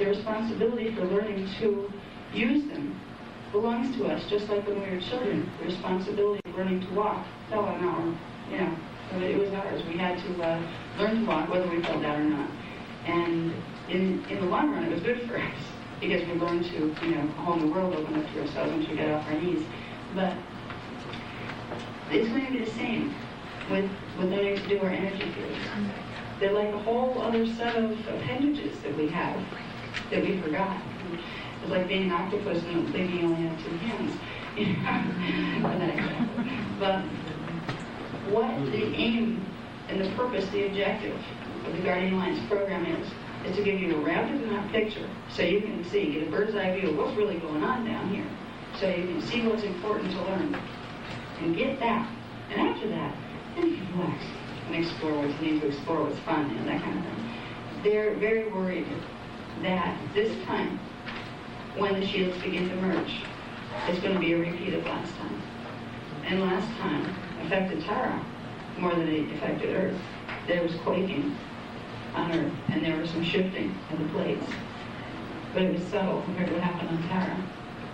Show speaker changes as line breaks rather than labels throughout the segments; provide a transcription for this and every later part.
the responsibility for learning to use them belongs to us, just like when we were children. The responsibility of learning to walk fell on it was ours. We had to learn to walk whether we fell down or not. And in the long run, it was good for us because we learned to, a whole new world opened up to ourselves once we got off our knees. But it's going to be the same with learning to do our energy fields. They're like a whole other set of appendages that we have that we forgot. It's like being an octopus and thinking you only have two hands. For that example. But what the aim and the purpose, the objective of the Guardian Alliance program is to give you a rounded enough picture so you can see, get a bird's eye view of what's really going on down here, so you can see what's important to learn and get that. And after that, then you can relax and explore what's needed to explore, what's fun, and that kind of thing. They're very worried that this time, when the shields begin to merge, it's going to be a repeat of last time. And last time affected Tara more than it affected Earth. There was quaking on Earth, and there was some shifting of the plates. But it was subtle compared to what happened on Tara.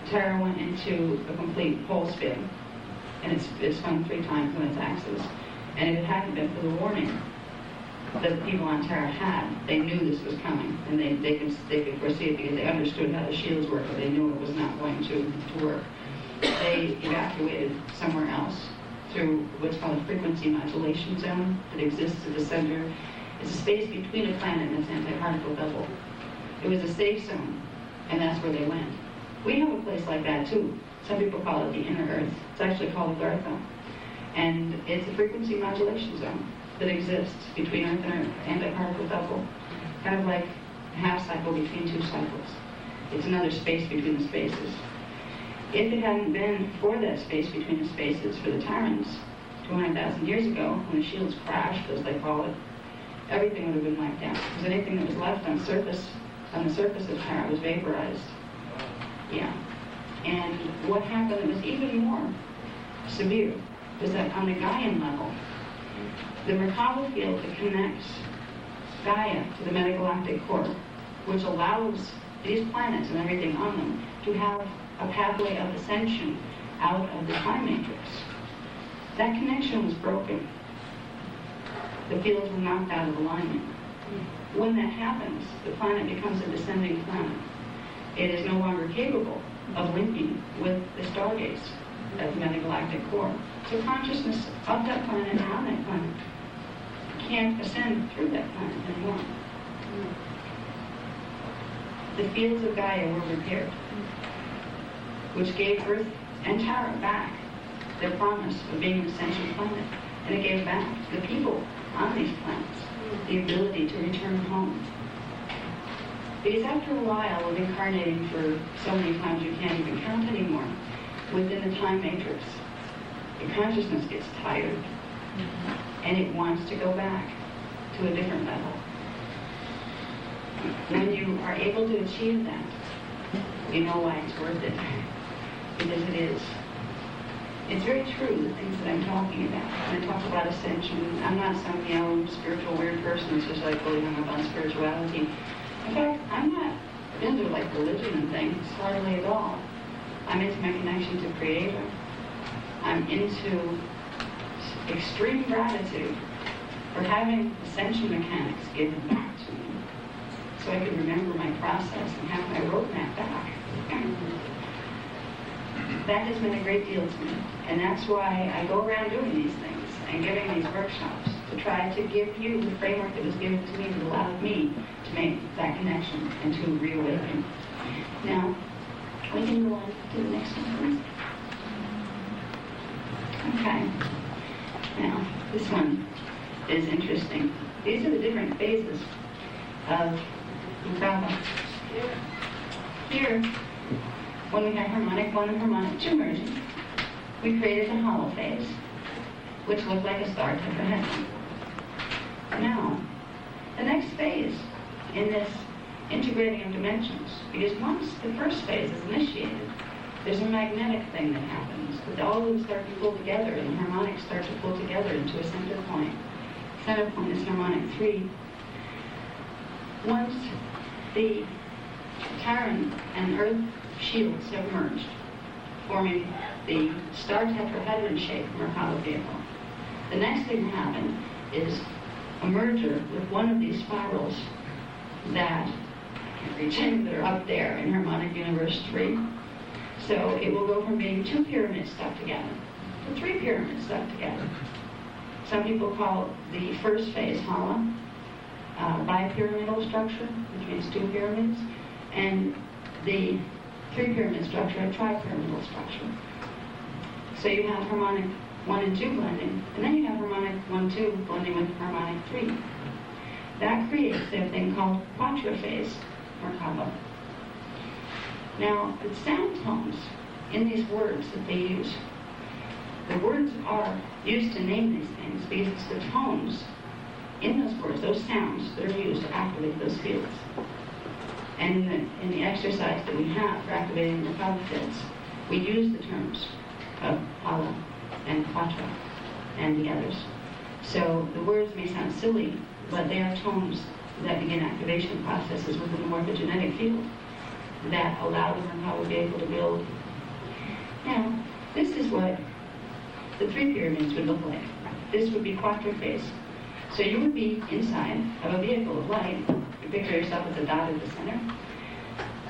Tara went into a complete pole spin, and it spun 3 times on its axis. And if it hadn't been for the warning that the people on Tara had, they knew this was coming, and they could foresee it because they understood how the shields work, but they knew it was not going to work. They evacuated somewhere else through what's called a frequency modulation zone that exists at the center. It's a space between a planet and its antiparticle bubble. It was a safe zone, and that's where they went. We have a place like that too. Some people call it the inner Earth. It's actually called Agartha. And it's a frequency modulation zone that exists between Earth and Earth, antiparticle bubble. Kind of like a half cycle between 2 cycles. It's another space between the spaces. If it hadn't been for that space between the spaces for the Tyrants 200,000 years ago, when the shields crashed, as they call it, everything would have been wiped out. Because anything that was left on the surface of Tara was vaporized. Yeah. And what happened that was even more severe was that on the Gaian level, the Merkaba field that connects Gaia to the metagalactic core, which allows these planets and everything on them to have a pathway of ascension out of the time matrix. That connection was broken. The fields were knocked out of alignment. When that happens, the planet becomes a descending planet. It is no longer capable of linking with the stargates at the metagalactic core. So consciousness of that planet and on that planet can't ascend through that planet anymore. The fields of Gaia were repaired, which gave Earth and Tara back their promise of being an ascension planet. And it gave back the people on these planets the ability to return home. Because after a while of incarnating for so many times you can't even count anymore, within the time matrix, your consciousness gets tired, and it wants to go back to a different level. When you are able to achieve that, you know why it's worth it, because it is. It's very true, the things that I'm talking about. When I talk about ascension, I'm not some, spiritual weird person that's just like really hung up on spirituality. In fact, I'm not into like religion and things, hardly at all. I'm into my connection to Creator. I'm into extreme gratitude for having ascension mechanics given back to me, so I could remember my process and have my roadmap back. That has meant a great deal to me, and that's why I go around doing these things and giving these workshops to try to give you the framework that was given to me that allowed me to make that connection and to reawaken. Now, we can go on to the next one, please. Okay. Now, this one is interesting. These are the different phases of Merkaba. Here, when we had harmonic 1 and harmonic 2 merging, we created a hollow phase, which looked like a star type of heaven. Now, the next phase in this integrating of dimensions, because once the first phase is initiated, there's a magnetic thing that happens. All of them start to pull together, and the harmonics start to pull together into a center point. Center point is harmonic 3. Once the Terran and Earth shields have merged, forming the star tetrahedron shape Merkaba vehicle. The next thing to happen is a merger with one of these spirals that I can't reach in, that are up there in harmonic universe 3. So it will go from being 2 pyramids stuck together to 3 pyramids stuck together. Some people call the first phase Hala, bipyramidal structure, which means 2 pyramids, and the 3 pyramid structure a tripyramidal structure. So you have harmonic 1 and 2 blending, and then you have harmonic 1, 2 blending with harmonic 3. That creates their thing called quadriphase Merkaba. Now, the sound tones in these words that they use, the words are used to name these things because it's the tones in those words, those sounds that are used to activate those fields. And in the exercise that we have for activating the Merkaba fields, we use the terms of Hala and Quatra and the others. So the words may sound silly, but they are tones that begin activation processes within the morphogenetic field that allow the Merkaba vehicle to build. Now, this is what the 3 pyramids would look like. This would be quadriphase. So you would be inside of a vehicle of light. You picture yourself as a dot at the center.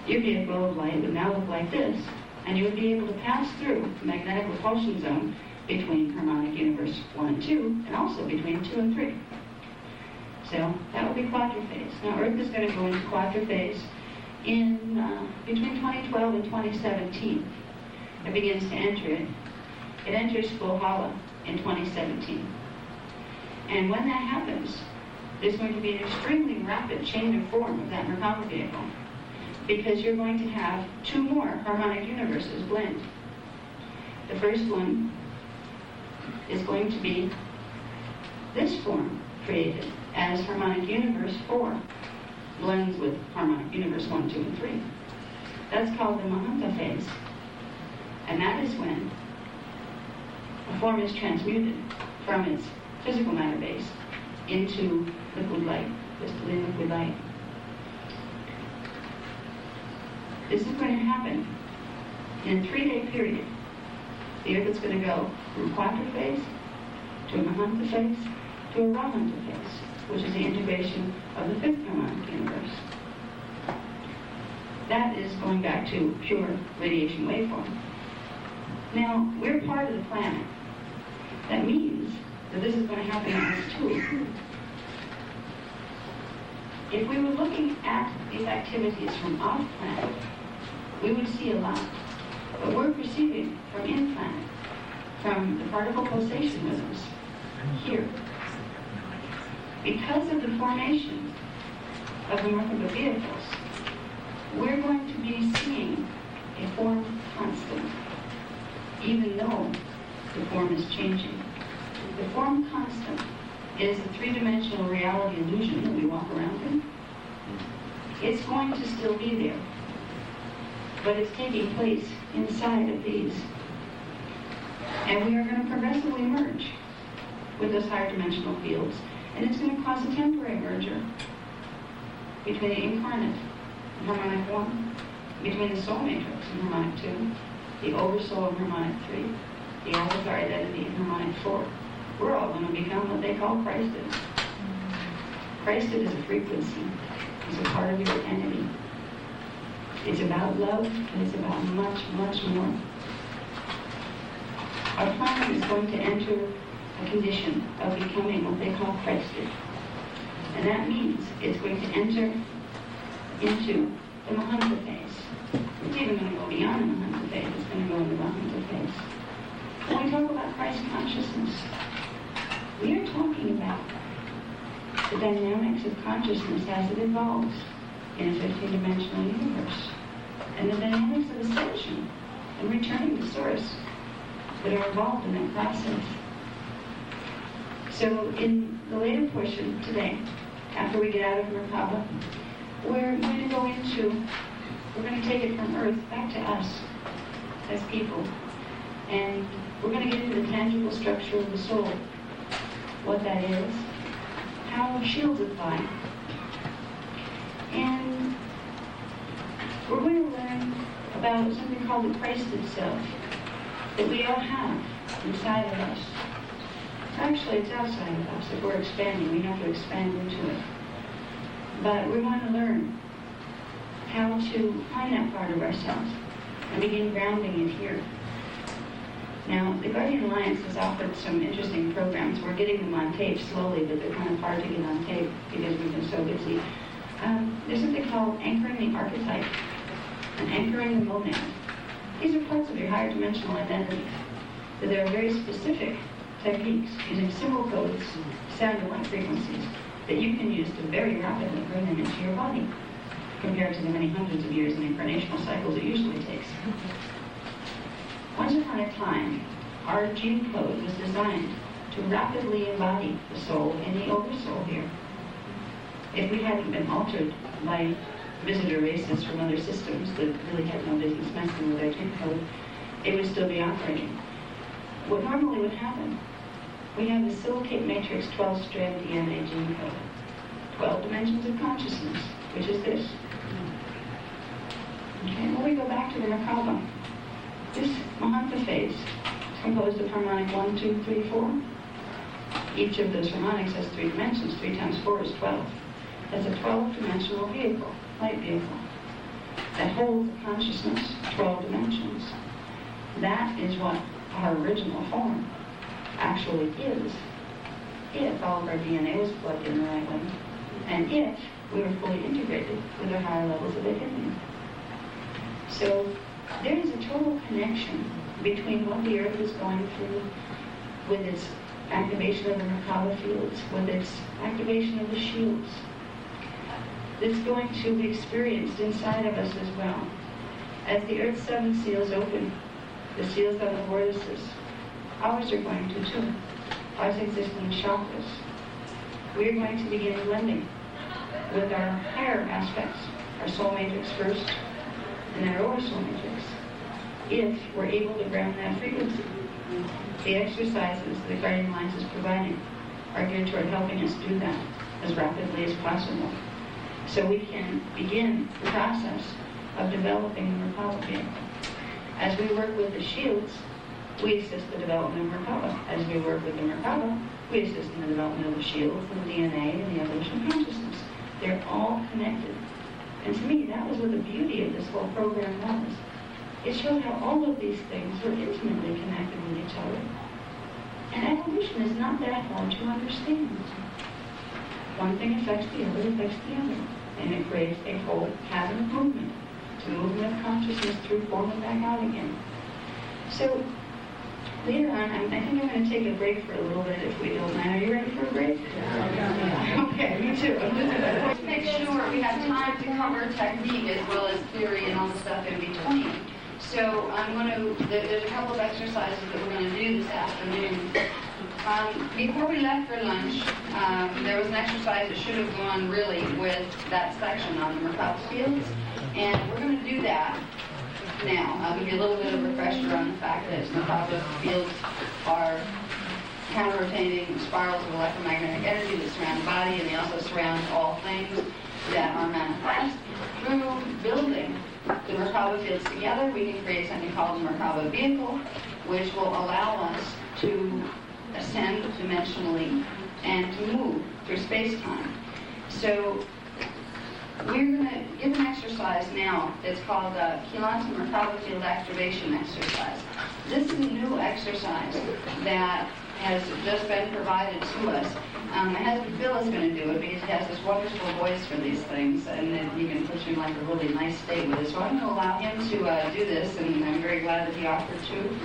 Your vehicle of light would now look like this, and you would be able to pass through the magnetic repulsion zone between harmonic universe 1 and 2, and also between 2 and 3. So that would be quadriphase. Now Earth is going to go into quadriphase in between 2012 and 2017. It begins to enter it. It enters full Hala in 2017. And when that happens, there's going to be an extremely rapid change of form of that Merkaba vehicle, because you're going to have 2 more harmonic universes blend. The first one is going to be this form created as harmonic universe 4 blends with harmonic universe 1, 2, and 3. That's called the Mahanta phase. And that is when a form is transmuted from its physical matter base into liquid light, crystalline liquid light. This is going to happen in a 3-day period. The Earth is going to go from quadriphase to a Mahanta phase to a Rahanta phase, which is the integration of the 5th harmonic universe. That is going back to pure radiation waveform. Now, we're part of the planet. That means that this is going to happen on us too. If we were looking at these activities from off-planet, we would see a lot. But we're perceiving from in-planet, from the particle pulsation rhythms, here. Because of the formation of the Merkaba vehicles, we're going to be seeing a form constant, even though the form is changing. The form constant is the 3-dimensional reality illusion that we walk around in. It's going to still be there, but it's taking place inside of these. And we are going to progressively merge with those higher dimensional fields, and it's going to cause a temporary merger between the incarnate and harmonic 1, between the soul matrix and harmonic 2, the oversoul in harmonic 3, the avatar identity in harmonic 4. We're all going to become what they call Christed. Christed is a frequency. It's a part of your entity. It's about love, and it's about much, much more. Our planet is going to enter a condition of becoming what they call Christed. And that means it's going to enter into the Mahanta phase. It's even going to go beyond the Mahanta phase. It's going to go into the Mahanta phase. When we talk about Christ consciousness, we are talking about the dynamics of consciousness as it evolves in a 15-dimensional universe, and the dynamics of ascension and returning to Source that are involved in that process. So in the later portion today, after we get out of Merkaba, we're going to take it from Earth back to us as people, and we're going to get into the tangible structure of the soul, what that is, how shields apply, and we're going to learn about something called the Christ itself, that we all have inside of us. Actually, it's outside of us. If we're expanding, we have to expand into it. But we're going to learn how to find that part of ourselves and begin grounding it here. Now, the Guardian Alliance has offered some interesting programs. We're getting them on tape slowly, but they're kind of hard to get on tape because we've been so busy. There's something called anchoring the archetype and anchoring the monad. These are parts of your higher dimensional identity. But there are very specific techniques using symbol codes, sound and light frequencies that you can use to very rapidly bring them into your body compared to the many hundreds of years in incarnational cycles it usually takes. Once upon a time, our gene code was designed to rapidly embody the soul in the oversoul here. If we hadn't been altered by visitor races from other systems that really had no business messing with our gene code, it would still be operating. What normally would happen, we have the silicate matrix 12-strand DNA gene code, 12 dimensions of consciousness, which is this. Okay, well, we go back to the Merkaba. This Mahanta phase is composed of harmonic 1, 2, 3, 4. Each of those harmonics has 3 dimensions. 3 times 4 is 12. That's a 12-dimensional vehicle, light vehicle, that holds consciousness, 12 dimensions. That is what our original form actually is, if all of our DNA was plugged in the right way, and if we were fully integrated with our higher levels of awakening. So there is a total connection between what the Earth is going through with its activation of the Merkaba fields, with its activation of the shields, that's going to be experienced inside of us as well. As the Earth's 7 seals open, the seals on the vortices, ours are going to too. Ours exist in the chakras. We are going to begin blending with our higher aspects, our soul matrix first, and our lower soul matrix, if we're able to ground that frequency. The exercises the Guardian Alliance is providing are geared toward helping us do that as rapidly as possible, so we can begin the process of developing the Merkaba vehicle. As we work with the shields, we assist the development of Merkaba. As we work with the Merkaba, we assist in the development of the shields and the DNA and the evolution of consciousness. They're all connected. And to me, that was what the beauty of this whole program was. It showed how all of these things were intimately connected with each other. And evolution is not that hard to understand. One thing affects the other, and it creates a whole pattern of movement. It's a movement of consciousness through form and back out again. So later on, I think I'm going to take a break for a little bit, if we don't mind. Are you ready for a break? Yeah. Okay, me too.
Let's make sure we have time to cover technique as well as theory and all the stuff in between. So there's a couple of exercises that we're going to do this afternoon. Before we left for lunch, there was an exercise that should have gone really with that section on the Merkaba fields, and we're going to do that now. I'll give you a little bit of a refresher on the fact that Merkaba fields are counter-rotating spirals of electromagnetic energy that surround the body, and they also surround all things that are manifest. Through building the Merkaba fields together, we can create something called the Merkaba vehicle, which will allow us to ascend dimensionally and to move through space-time. So we're going to give an exercise now that's called the Kilanta Merkaba Field Activation Exercise. This is a new exercise that has just been provided to us. My husband Phil is going to do it because he has this wonderful voice for these things, and then he can put you in like a really nice state with it. So I'm going to allow him to do this, and I'm very glad that he offered to.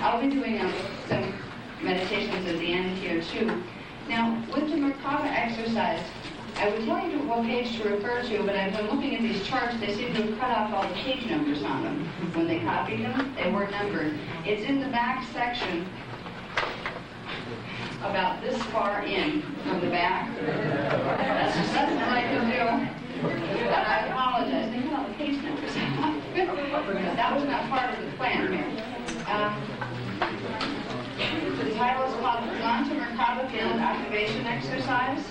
I'll be doing some meditations at the end here too. Now, with the Merkaba exercise, I would tell you what page to refer to, but I've been looking at these charts. They seem to have cut off all the page numbers on them. When they copied them, they weren't numbered. It's in the back section, about this far in from the back. That's what I can do. And I apologize. They cut all the page numbers off. That was not part of the plan here. The title is called the Kilanta Merkaba Field Activation Exercise.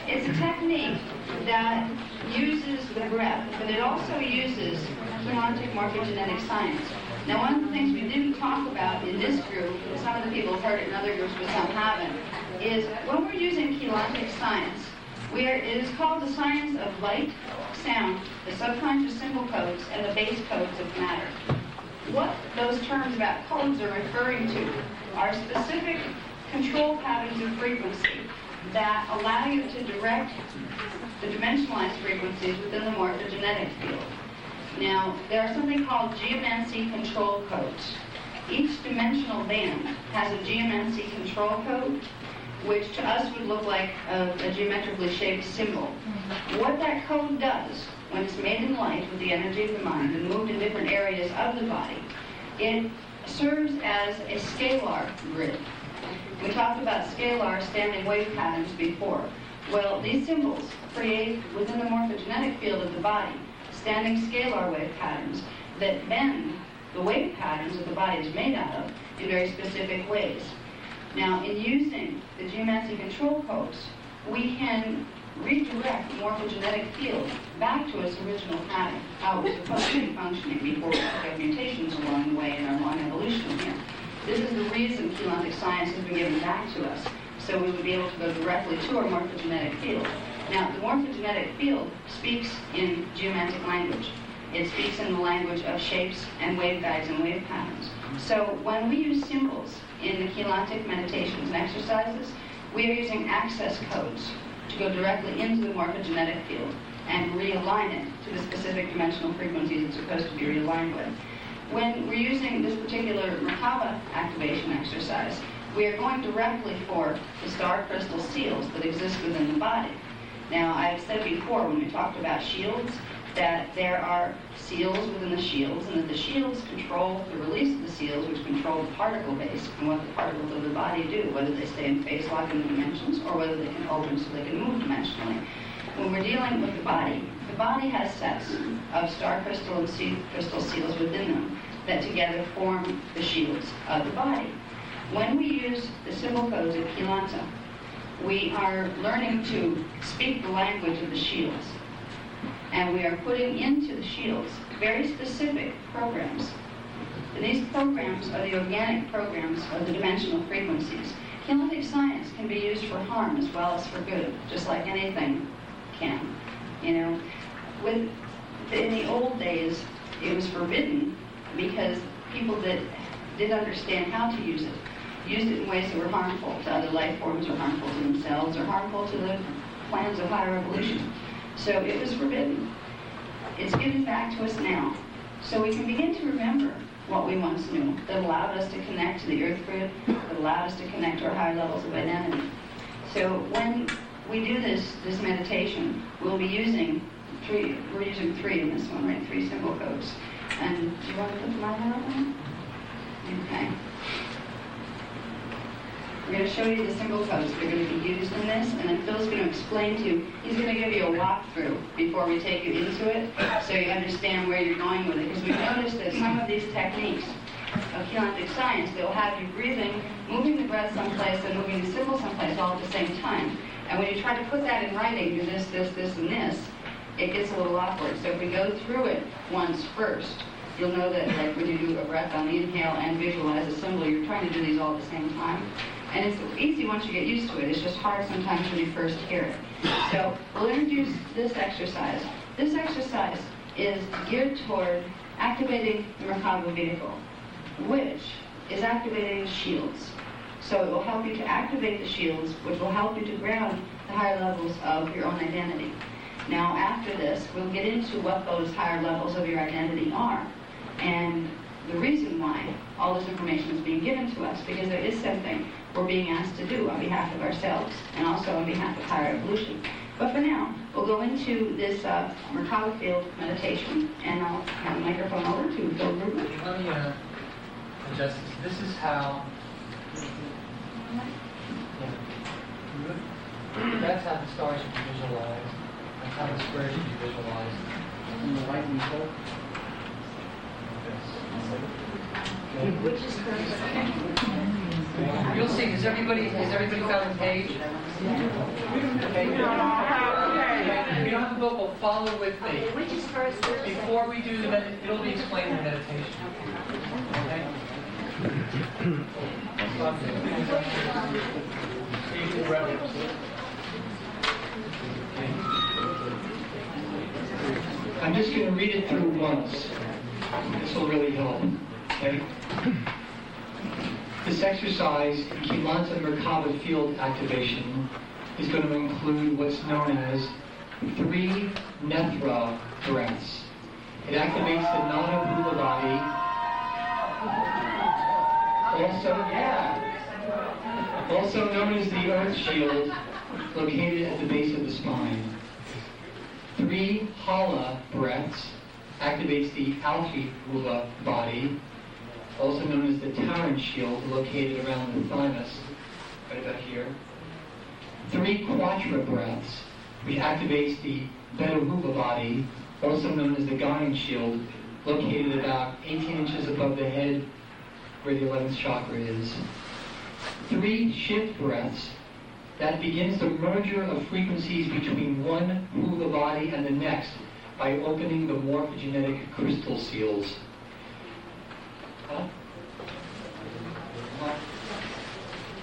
It's a technique that uses the breath, but it also uses cheontic morphogenetic science. Now, one of the things we didn't talk about in this group, and some of the people have heard it in other groups, but some haven't, is when we're using cheontic science, it is called the science of light, sound, the subconscious symbol codes, and the base codes of matter. What those terms about codes are referring to are specific control patterns of frequency that allow you to direct the dimensionalized frequencies within the morphogenetic field. Now, there are something called geomancy control codes. Each dimensional band has a geomancy control code, which to us would look like a geometrically shaped symbol. What that code does, when it's made in light with the energy of the mind and moved in different areas of the body, it serves as a scalar grid. We talked about scalar standing wave patterns before. Well, these symbols create within the morphogenetic field of the body standing scalar wave patterns that bend the wave patterns that the body is made out of in very specific ways. Now, in using the geomancy control codes, we can redirect the morphogenetic field back to its original pattern, how it was supposed to be functioning before we have mutations along the way in our long evolution here. This is the reason cheontic science has been given back to us, so we would be able to go directly to our morphogenetic field. Now, the morphogenetic field speaks in geomantic language. It speaks in the language of shapes and waveguides and wave patterns. So when we use symbols in the cheontic meditations and exercises, we are using access codes to go directly into the morphogenetic field and realign it to the specific dimensional frequencies it's supposed to be realigned with. When we're using this particular Merkaba activation exercise, we are going directly for the star crystal seals that exist within the body. Now, I've said before when we talked about shields that there are seals within the shields, and that the shields control the release of the seals, which control the particle base and what the particles of the body do, whether they stay in phase lock in the dimensions or whether they can open so they can move dimensionally. When we're dealing with the body has sets of star crystal and sea crystal seals within them that together form the shields of the body. When we use the symbol codes of Cheonta, we are learning to speak the language of the shields. And we are putting into the shields very specific programs. And these programs are the organic programs of the dimensional frequencies. Cheontic science can be used for harm as well as for good, just like anything can. You know, in the old days, it was forbidden because people that did understand how to use it used it in ways that were harmful to other life forms or harmful to themselves or harmful to the plans of higher evolution. So it was forbidden. It's given back to us now. So we can begin to remember what we once knew that allowed us to connect to the earth grid, that allowed us to connect to our higher levels of identity. So when we do this meditation, we'll be using we're using three in this one, right? 3 symbol codes. And do you want to put them on there? Okay. We're going to show you the symbol codes that are going to be used in this, and then Phil's going to explain to you, he's going to give you a walkthrough before we take you into it, so you understand where you're going with it. Because we've noticed that some of these techniques of cheontic science, they'll have you breathing, moving the breath someplace, and moving the symbol someplace all at the same time. And when you try to put that in writing, do this, this, this, and this, it gets a little awkward. So if we go through it once first, you'll know that like when you do a breath on the inhale and visualize a symbol, you're trying to do these all at the same time. And it's easy once you get used to it. It's just hard sometimes when you first hear it. So we'll introduce this exercise. This exercise is geared toward activating the Merkaba vehicle, which is activating the shields. So it will help you to activate the shields, which will help you to ground the higher levels of your own identity. Now, after this, we'll get into what those higher levels of your identity are, and the reason why all this information is being given to us, because there is something we're being asked to do on behalf of ourselves and also on behalf of higher evolution. But for now, we'll go into this Merkaba field meditation, and I'll hand the microphone over to Phil Gruber.
Let me adjust this. This is how. That's how the stars should be visualized. That's how the square should be visualized.
In the right and left.
Which is correct. You'll see. Has everybody found the page? Okay. You don't have to vocal, follow with me.
Which is first Thursday?
Before we do the it'll be explained in the meditation. Okay?
I'm just going to read it through once. This will really help. Okay? This exercise, Kilanta Merkaba field activation, is going to include what's known as 3 Nethra breaths. It activates the Nada Bhula body. Also known as the Earth Shield, located at the base of the spine. 3 Hala breaths activates the Alfi Bhula body, also known as the Tarrant Shield, located around the thymus, right about here. 3 Quatra breaths, which activates the Beta Bhula body, also known as the Gaian Shield, located about 18 inches above the head, where the 11th chakra is. 3 shift breaths, that begins the merger of frequencies between one Hula body and the next by opening the morphogenetic crystal seals.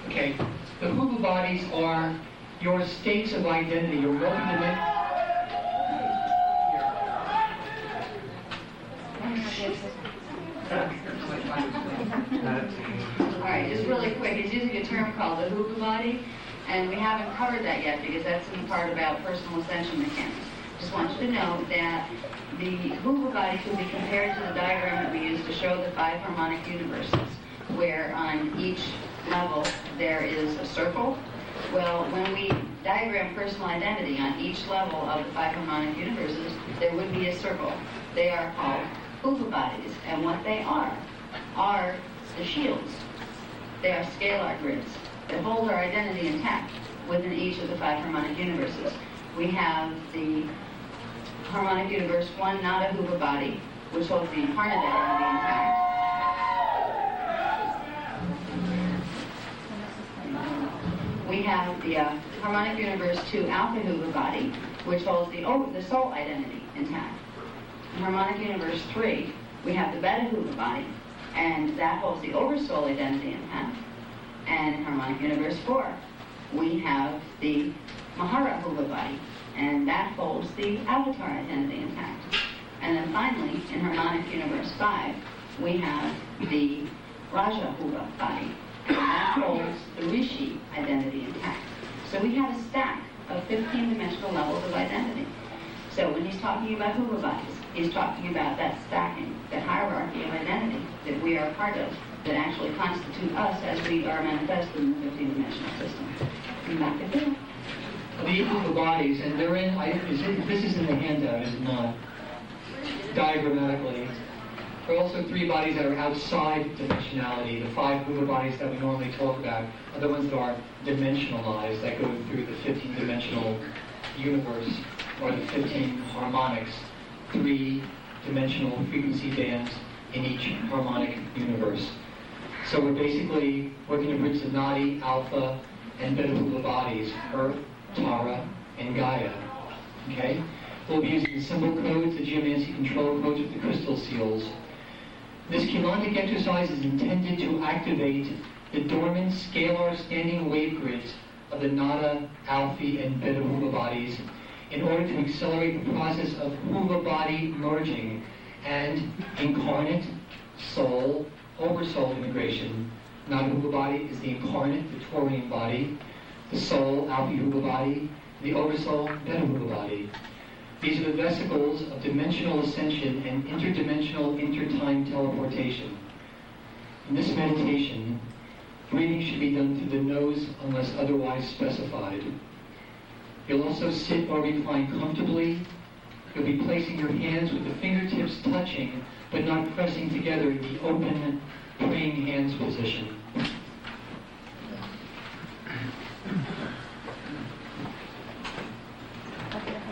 Okay, the Hula bodies are your states of identity, your multidimensional.
All right, just really quick, it's using a term called the Hula body, and we haven't covered that yet because that's in the part about personal ascension mechanics. Just want you to know that the Hula body can be compared to the diagram that we use to show the 5 harmonic universes, where on each level there is a circle. Well, when we diagram personal identity on each level of the 5 harmonic universes, there would be a circle. They are called Hula bodies, and what they are the shields. They are scalar grids that hold our identity intact within each of the 5 harmonic universes. We have the harmonic universe 1 Nada Hula body, which holds the incarnate identity intact. We have the harmonic universe 2 Alpha Hula body, which holds the soul identity intact. In harmonic universe 3, we have the Beta Hula body, and that holds the oversoul identity intact. And in harmonic universe 4, we have the Mahara Hula body, and that holds the avatar identity intact. And then finally, in harmonic universe 5, we have the Raja Hula body, and that holds the Rishi identity intact. So we have a stack of 15-dimensional levels of identity. So when he's talking about hula bodies, he's talking about that stacking, that hierarchy of identity that we are a part of, that actually constitute us as we are manifested in the 15-dimensional system. And back to Bill.
The hula bodies, and they're in, this is in the handout, is it not? Diagrammatically. There are also 3 bodies that are outside dimensionality. The 5 hula bodies that we normally talk about are the ones that are dimensionalized, that go through the 15-dimensional universe, or the 15 harmonics, 3-dimensional frequency bands in each harmonic universe. So we're basically working to bridge the Nadi, Alpha, and Beta Hula bodies, Earth, Tara, and Gaia. Okay? We'll be using the symbol codes, the geomancy control codes with the crystal seals. This chelantic exercise is intended to activate the dormant scalar standing wave grids of the Nada, Alpha, and Beta Hula bodies in order to accelerate the process of hula body merging and incarnate soul oversoul integration. Nada Hula body is the incarnate, the Taurian body, the soul, Alpha Hula body, the oversoul, Beta Hula body. These are the vesicles of dimensional ascension and interdimensional intertime teleportation. In this meditation, breathing should be done through the nose unless otherwise specified. You'll also sit or recline comfortably. You'll be placing your hands with the fingertips touching but not pressing together in the open praying hands position.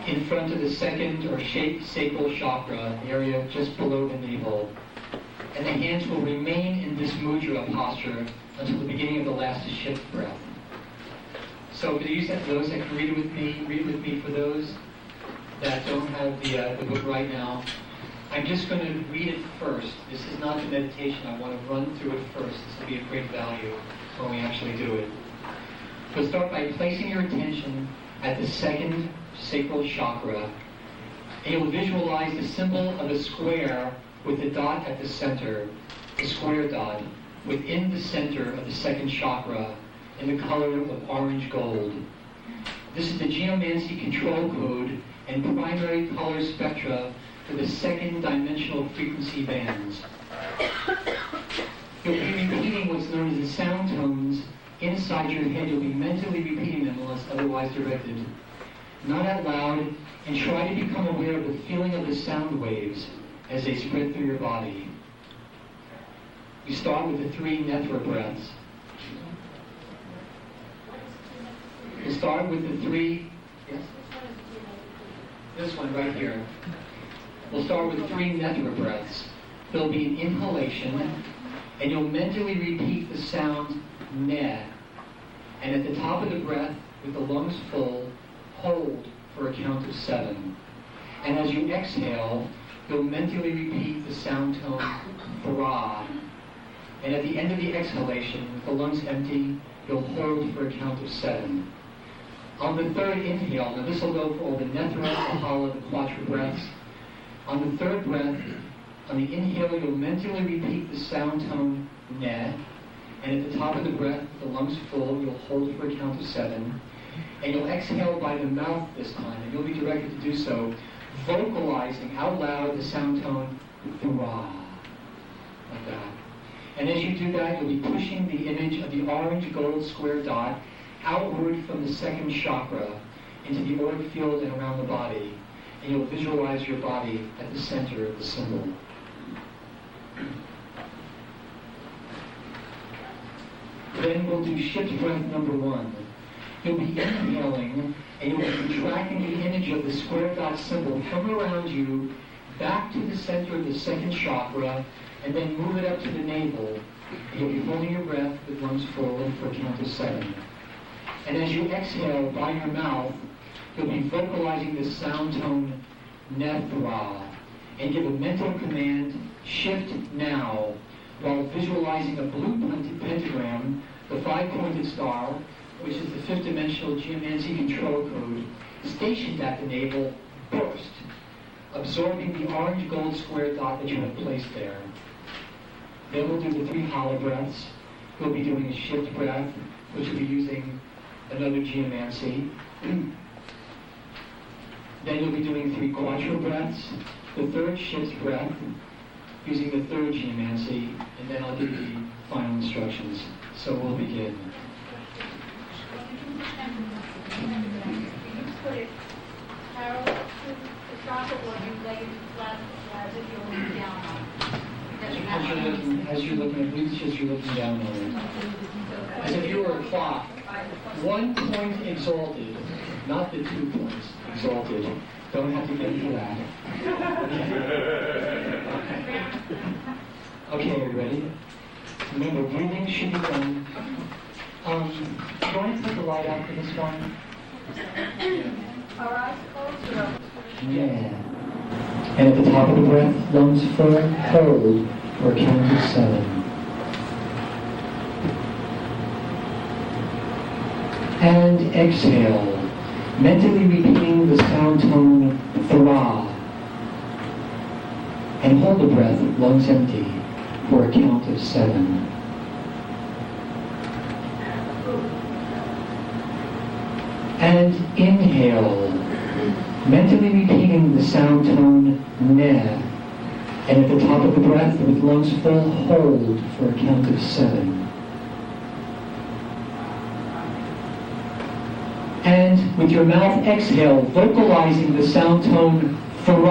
In front of the second or sacral chakra, the area just below the navel. And the hands will remain in this mudra posture until the beginning of the last shift breath. So for those that can read it with me for those. that don't have the book right now, I'm just going to read it first. This is not the meditation. I want to run through it first. This will be of great value when we actually do it. So start by placing your attention at the second sacral chakra, and you'll visualize the symbol of a square with a dot at the center, the square dot, within the center of the second chakra in the color of orange gold. This is the geomancy control code and primary color spectra for the second dimensional frequency bands. You'll be repeating what's known as the sound tones inside your head. You'll be mentally repeating them unless otherwise directed. Not out loud, and try to become aware of the feeling of the sound waves as they spread through your body. We start with the 3 nethra breaths. We'll start with the 3, yes? This one right here. We'll start with 3 nethra breaths. There'll be an inhalation, and you'll mentally repeat the sound ne. And at the top of the breath, with the lungs full, hold for a count of 7. And as you exhale, you'll mentally repeat the sound tone thra. And at the end of the exhalation, with the lungs empty, you'll hold for a count of 7. On the 3rd inhale, now this will go for all the nethra, the hala, the quatra breaths. On the 3rd breath, on the inhale, you'll mentally repeat the sound tone ne. And at the top of the breath, with the lungs full, you'll hold for a count of 7. And you'll exhale by the mouth this time, and you'll be directed to do so, vocalizing out loud the sound tone thra, like that. And as you do that, you'll be pushing the image of the orange gold square dot outward from the second chakra into the auric field and around the body. And you'll visualize your body at the center of the symbol. Then we'll do shift breath number 1. You'll be inhaling, and you'll be contracting the image of the square dot symbol from around you back to the center of the second chakra, and then move it up to the navel. And you'll be holding your breath with lungs full for a count of 7. And as you exhale by your mouth, you'll be vocalizing the sound tone nethra, and give a mental command, shift now, while visualizing a blue pentagram, the 5-pointed star, which is the 5th dimensional geomancy control code, stationed at the navel, burst, absorbing the orange gold square dot that you have placed there. Then we'll do the 3 hala breaths. We'll be doing a shift breath, which will be using another geomancy. Then you'll be doing 3 quattro breaths, the 3rd shift breath, using the 3rd geomancy, and then I'll give you the final instructions. So we'll begin.
Put it parallel to the chakra, or you lay it flat as if you're looking down on it.
As you're looking at bleach, as you're looking down on it. As if you were a clock. 1 point exalted, not the 2 points exalted. Don't have to get into that. Okay, are you ready? Remember, breathing should be done. Do you want to take the light out for this one?
Our eyes closed or
Yeah. And at the top of the breath, lungs full, hold for a count of 7. And exhale, mentally repeating the sound tone thra. And hold the breath, lungs empty, for a count of 7. And inhale, mentally repeating the sound tone ne. And at the top of the breath, with lungs full, hold for a count of 7. And with your mouth, exhale, vocalizing the sound tone thra.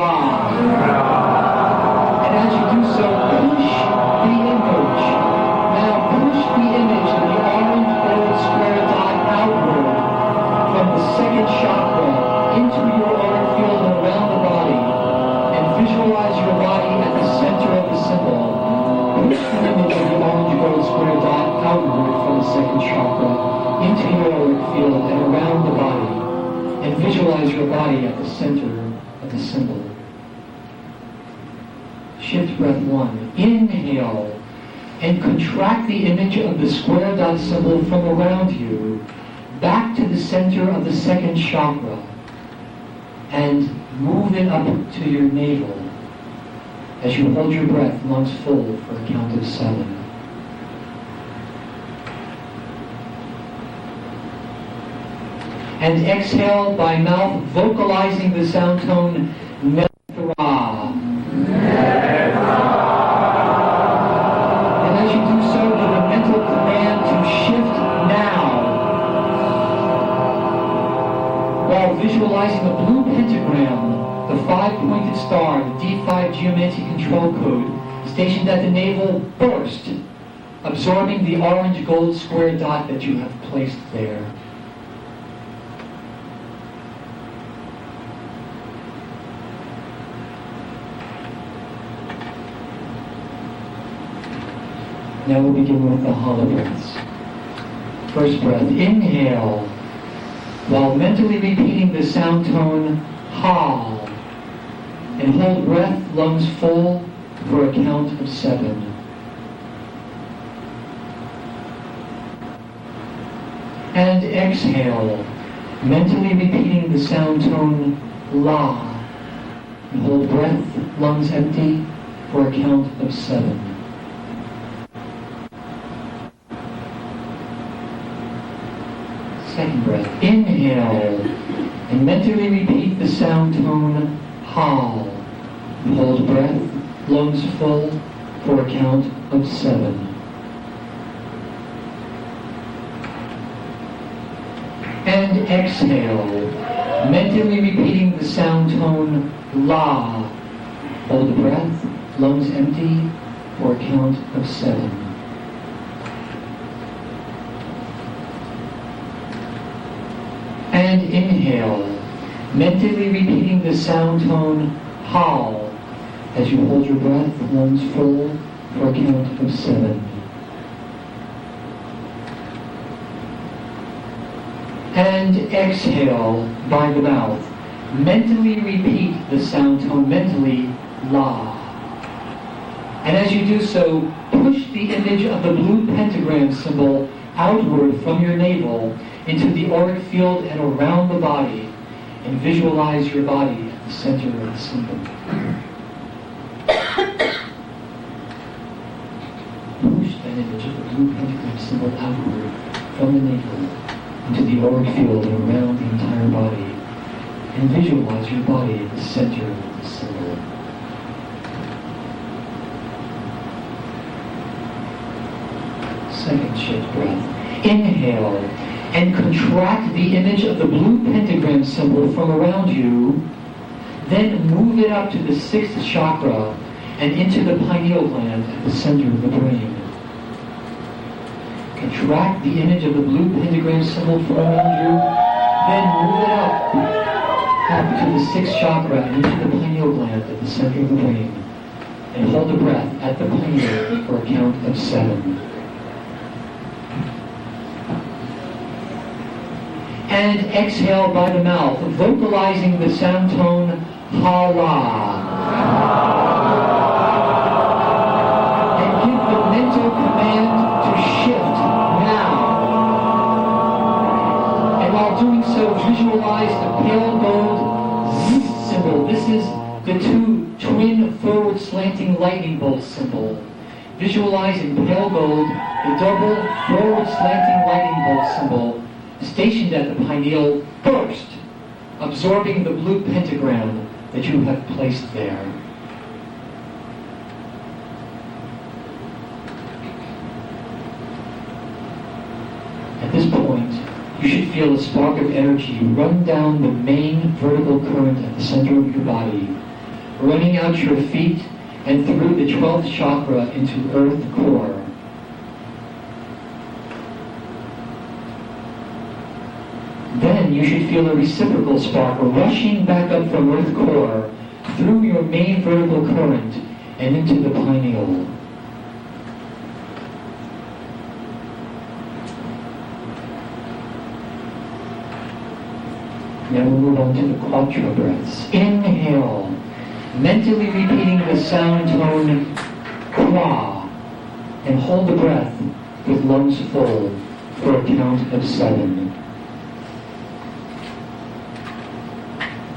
And as you do so, push the image. Now push the image of the orange gold square dot outward from the second chakra into your auric field and around the body. And visualize your body at the center of the symbol. Push the image of the orange gold square dot outward from the second chakra into your auric field and around the body. And visualize your body at the center the symbol. Shift breath 1. Inhale and contract the image of the square dot symbol from around you back to the center of the second chakra and move it up to your navel as you hold your breath, lungs full, for a count of 7. And exhale by mouth, vocalizing the sound tone Netra. And as you do so, give a mental command to shift now, while visualizing a blue pentagram, the 5-pointed star, the D5 geomantic control code, stationed at the navel, burst, absorbing the orange gold square dot that you have placed there. Now we'll begin with the hollow breaths. First breath, inhale, while mentally repeating the sound tone Ha, and hold breath, lungs full, for a count of 7. And exhale, mentally repeating the sound tone La, and hold breath, lungs empty, for a count of 7. Second breath. Inhale, and mentally repeat the sound tone Ha. Hold breath, lungs full, for a count of 7. And exhale, mentally repeating the sound tone La. Hold breath, lungs empty, for a count of 7. And inhale, mentally repeating the sound tone Ha as you hold your breath, lungs full, for a count of 7. And exhale by the mouth. Mentally repeat the sound tone, mentally La. And as you do so, push the image of the blue pentagram symbol outward from your navel into the auric field and around the body, and visualize your body at the center of the symbol. Push that image of the blue pentagram symbol outward from the navel into the auric field and around the entire body, and visualize your body at the center of the symbol. Second shift breath. Inhale and contract the image of the blue pentagram symbol from around you. Then move it up to the 6th chakra and into the pineal gland at the center of the brain. Contract the image of the blue pentagram symbol from around you. Then move it up to the 6th chakra and into the pineal gland at the center of the brain. And hold the breath at the pineal for a count of 7. And exhale by the mouth, vocalizing the sound tone Ha-la. And give the mental command to shift now. And while doing so, visualize the pale gold Z symbol. This is the 2 twin forward slanting lightning bolt symbol. Visualize in pale gold the double forward slanting lightning bolt symbol stationed at the pineal burst, absorbing the blue pentagram that you have placed there. At this point, you should feel a spark of energy run down the main vertical current at the center of your body, running out your feet and through the 12th chakra into earth core. Then you should feel a reciprocal spark rushing back up from earth core through your main vertical current and into the pineal. Now we'll move on to the quattro breaths. Inhale, mentally repeating the sound tone qua, and hold the breath with lungs full for a count of 7.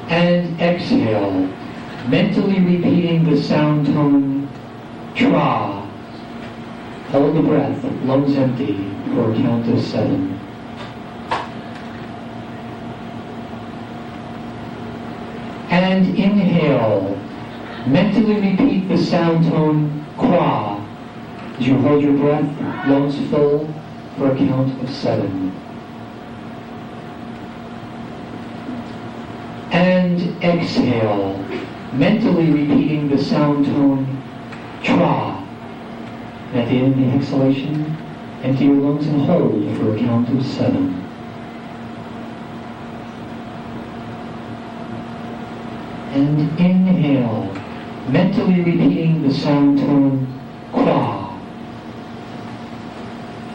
And exhale, mentally repeating the sound tone tra. Hold the breath, lungs empty, for a count of 7. And inhale, mentally repeat the sound tone qua as you hold your breath, lungs full, for a count of 7. And exhale, mentally repeating the sound tone tra. And at the end of the exhalation, empty your lungs and hold for a count of 7. And inhale, mentally repeating the sound tone qua.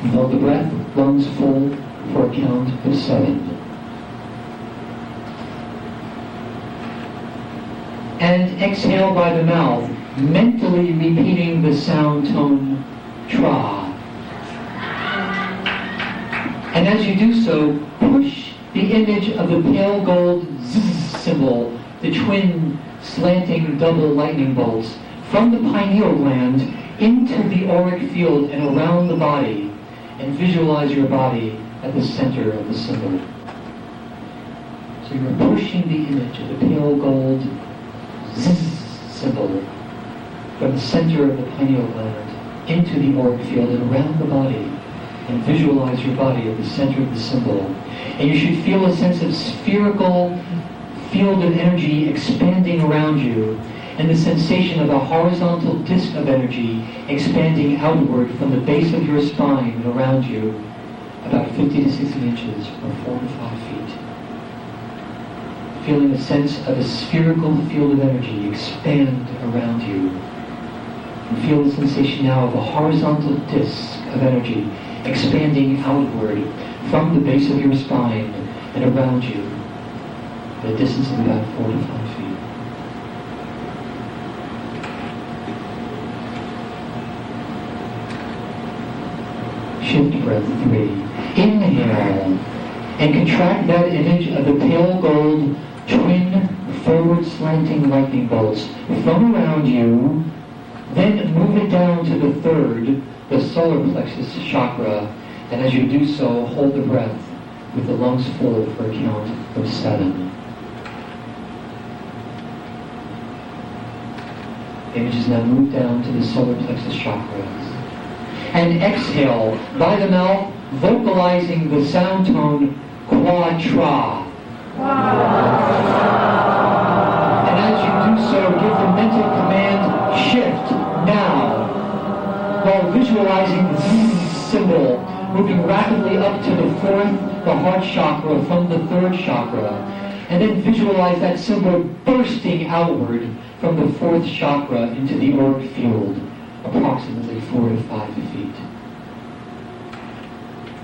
And hold the breath, lungs full, for a count of 7. And exhale by the mouth, mentally repeating the sound tone tra. And as you do so, push the image of the pale gold zzz symbol, the twin slanting double lightning bolts, from the pineal gland into the auric field and around the body, and visualize your body at the center of the symbol. So you're pushing the image of the pale gold zzz symbol from the center of the pineal gland into the auric field and around the body, and visualize your body at the center of the symbol. And you should feel a sense of spherical field of energy expanding around you, and the sensation of a horizontal disk of energy expanding outward from the base of your spine and around you about 50 to 60 inches or 4 to 5 feet. Feeling a sense of a spherical field of energy expand around you. And feel the sensation now of a horizontal disk of energy expanding outward from the base of your spine and around you at a distance of about 4 to 5 feet. Shift breath 3. Inhale and contract that image of the pale gold twin forward slanting lightning bolts from around you. Then move it down to the third, the solar plexus chakra, and as you do so, hold the breath with the lungs full for a count of 7. The image is now moved down to the solar plexus chakra. And exhale by the mouth, vocalizing the sound tone qua tra. And as you do so, give the mental command shift now, while visualizing the Z symbol moving rapidly up to the 4th, the heart chakra, from the 3rd chakra. And then visualize that symbol bursting outward from the 4th chakra into the auric field, approximately 4 to 5 feet.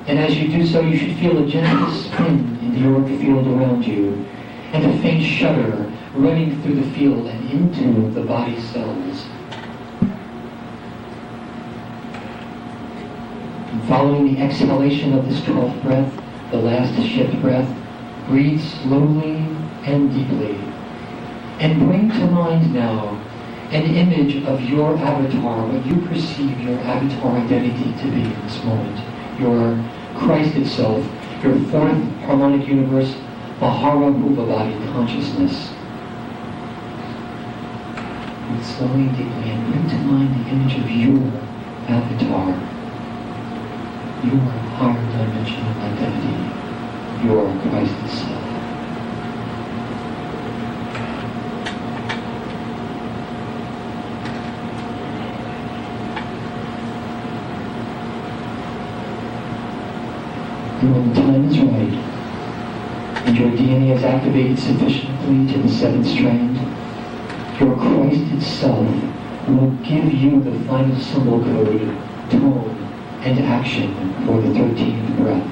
And as you do so, you should feel a gentle spin in the auric field around you, and a faint shudder running through the field and into the body cells. And following the exhalation of this 12th breath, the last shift breath, breathe slowly and deeply. And bring to mind now an image of your avatar, what you perceive your avatar identity to be in this moment. Your Christ itself, your 4th harmonic universe, Mahara Bhuvabadi consciousness. Breathe slowly and deeply and bring to mind the image of your avatar, your higher dimensional identity, your Christ itself. And when the time is right, and your DNA is activated sufficiently to the 7th strand, your Christ itself will give you the final symbol code, tone, and action for the 13th breath.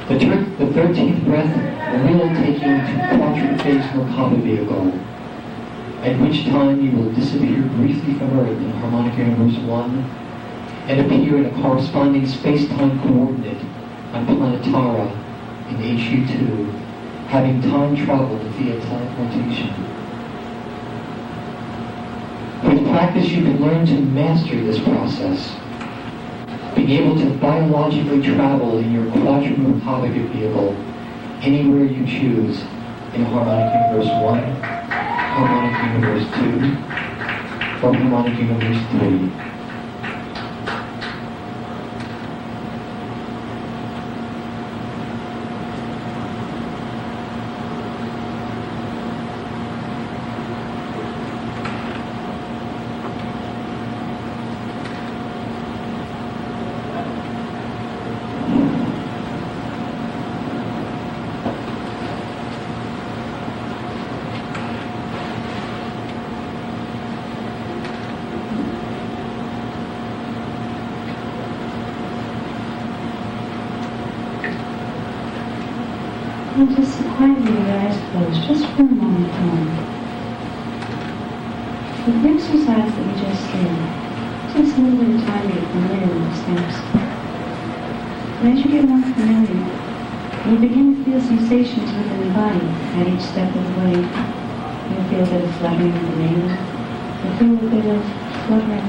The 13th breath and we will take you into quadruped Merkaba vehicle, at which time you will disappear briefly from Earth in harmonic universe 1 and appear in a corresponding space-time coordinate on planetara in HU2, having time traveled via teleportation. With practice, you can learn to master this process, being able to biologically travel in your quadruped vehicle anywhere you choose in harmonic universe 1, harmonic universe 2, or harmonic universe 3.
And just quietly with your eyes closed, just for a moment more. With the exercise that we just did, just a little bit of time to get familiar with the steps. And as you get more familiar, you begin to feel sensations within the body at each step of the way. You'll feel a bit of fluttering in the navel. You'll feel a bit of fluttering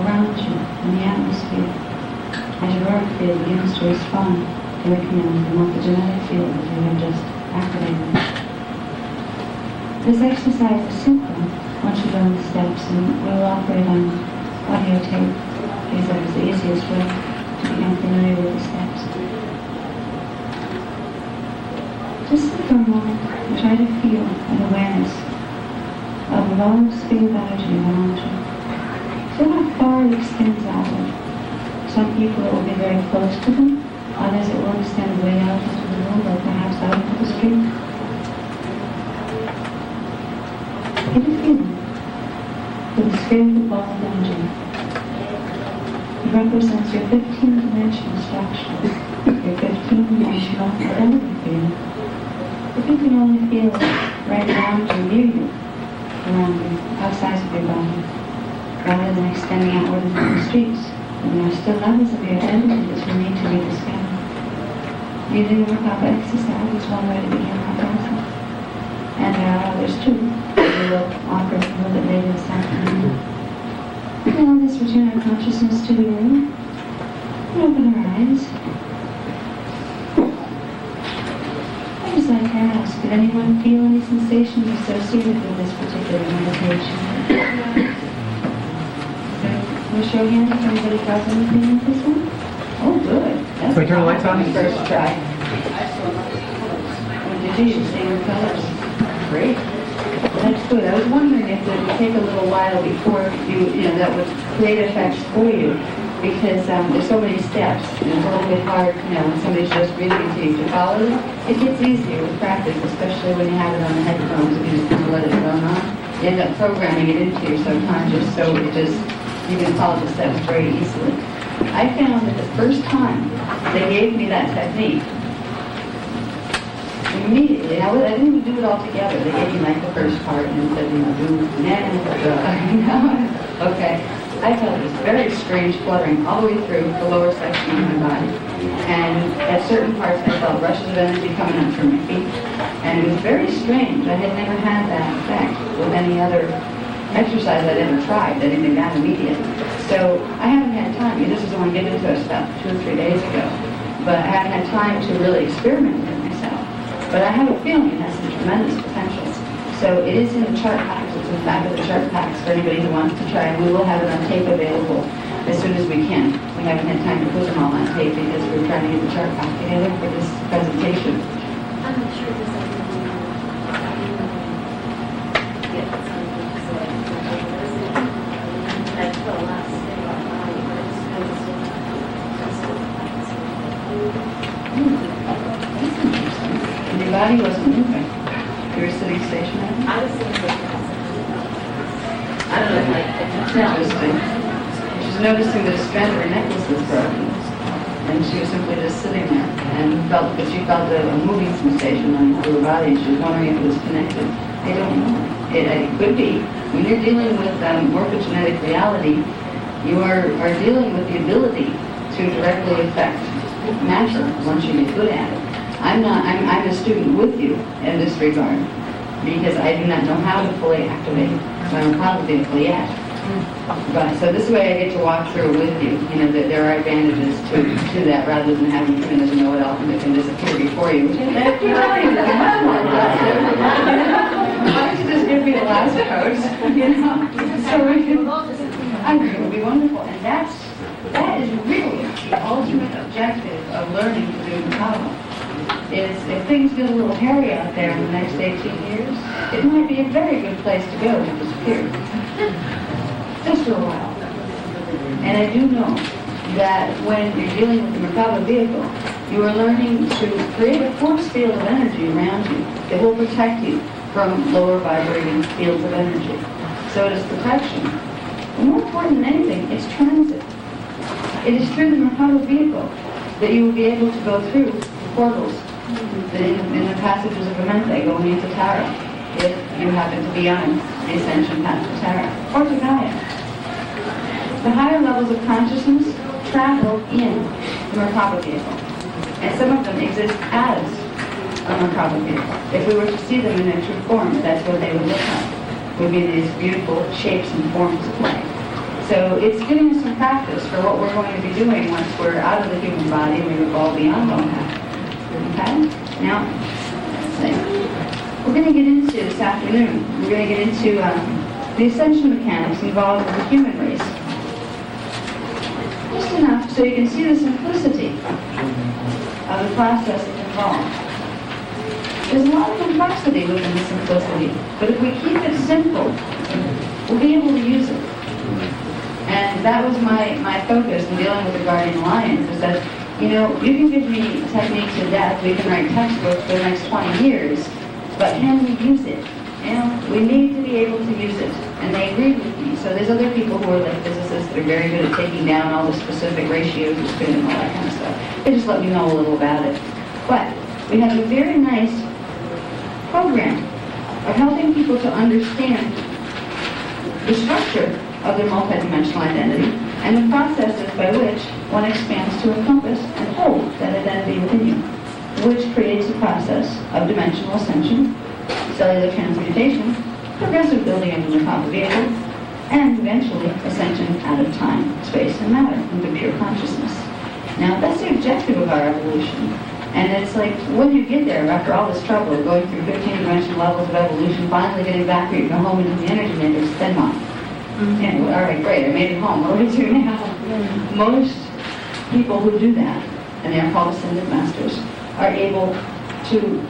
around you in the atmosphere. As your auric field begins to respond to the command from the genetic field that you have just activated. This exercise is simple once you've done the steps, and we'll operate on audio tape because that is the easiest way to become familiar with the steps. Just sit for a moment and try to feel an awareness of a large sphere of energy around you. Feel how far it extends outward. Some people it will be very close to them, others it will extend way out into the world, or perhaps out into the street. Get a feeling for the spherical ball of energy. It represents your 15-dimensional structure, your 15-dimensional identity field. If you can only feel it right around you, near you, around you, outside of your body, rather than extending outward into the streets, then there are still levels of your identity that you need to rediscover. Using the Merkaba exercise is one way to begin that process. And there are others too, that we will offer a little bit later this afternoon. Now let's return our consciousness to the room. And open our eyes. I'd just like to ask, did anyone feel any sensations associated with this particular meditation? Will you show your hand if anybody felt anything with this one? Oh, good. That's
Can we turn the lights on?
First try. What did you see your colors? Great. That's good. I was wondering if it would take a little while before that would create effects for you, because there's so many steps, and it's a little bit hard, when somebody's just reading it to you to follow it. It gets easier with practice, especially when you have it on the headphones and you just kind of let it run on. You end up programming it into your subconscious, so you can follow the steps very easily. I found that the first time they gave me that technique, immediately, I didn't even do it all together. They gave me like the first part and said, do okay. I felt this very strange fluttering all the way through the lower section of my body. And at certain parts I felt rushes of energy coming up through my feet. And it was very strange. I had never had that effect with any other exercise I'd ever tried, anything that immediate. So I haven't had time. This was the one given to us about 2 or 3 days ago. But I haven't had time to really experiment with it myself. But I have a feeling it has some tremendous potential. So it is in the chart packs. It's in the back of the chart packs for anybody who wants to try. And we will have it on tape available as soon as we can. We haven't had time to put them all on tape because we're trying to get the chart pack together for this presentation.
I'm not sure this is get something to say. That's the last thing about body, but it's
That's interesting. And your body wasn't moving. You were sitting stationary?
I was thinking
I don't know, it's interesting. She's noticing that a strand of her necklace is broken. And
and she was simply just sitting there and felt that she felt a moving sensation running through her body. She was wondering if it was connected. I don't know. It could be. When you're dealing with morphogenetic reality, you are dealing with the ability to directly affect matter once you get good at it. I'm a student with you in this regard because I do not know how to fully activate my probably yet. But so this way I get to walk through it with you. You know that there are advantages to that rather than having you come in as a know-it-all and it can disappear before you. Why don't you just give me the last coach? You know, so we can. I think it would be wonderful, and that is really the ultimate objective of learning to do Merkaba. Is if things get a little hairy out there in the next 18 years, it might be a very good place to go to disappear. Just for a while. And I do know that when you're dealing with the Merkaba vehicle, you are learning to create a force field of energy around you that will protect you from lower vibrating fields of energy. So it is protection. But more important than anything, it's transit. It is through the Merkaba vehicle that you will be able to go through the portals in the passages of Amente going into Tara, if you happen to be on the ascension path to Tara, or to Gaia. The higher levels of consciousness travel in the Merkaba vehicle, and some of them exist as a Merkaba vehicle. If we were to see them in their true form, that's what they would look like. Would be these beautiful shapes and forms of light. So it's giving us some practice for what we're going to be doing once we're out of the human body and we evolve beyond all that. Okay? Now, let's see. We're going to get into this afternoon. We're going to get into the ascension mechanics involved with the human race. Just enough so you can see the simplicity of the process that's involved. There's a lot of complexity within the simplicity, but if we keep it simple, we'll be able to use it. And that was my focus in dealing with the Guardian Alliance, is that, you know, you can give me techniques to death, we can write textbooks for the next 20 years, but can we use it? You know, we need to be able to use it. And they agreed with me. So there's other people who are like physicists that are very good at taking down all the specific ratios of spin and all that kind of stuff. They just let me know a little about it. But we have a very nice program of helping people to understand the structure of their multidimensional identity and the processes by which one expands to encompass and hold that identity within you, which creates a process of dimensional ascension, cellular transmutation, progressive building of the Merkaba vehicle, and eventually ascension out of time, space, and matter into pure consciousness. Now, that's the objective of our evolution. And it's like, when you get there, after all this trouble of going through 15 dimensional levels of evolution, finally getting back where you go home into the energy matrix, then what? And, all right, great, I made it home. What do we do now? Most people who do that, and they are called ascended masters, are able to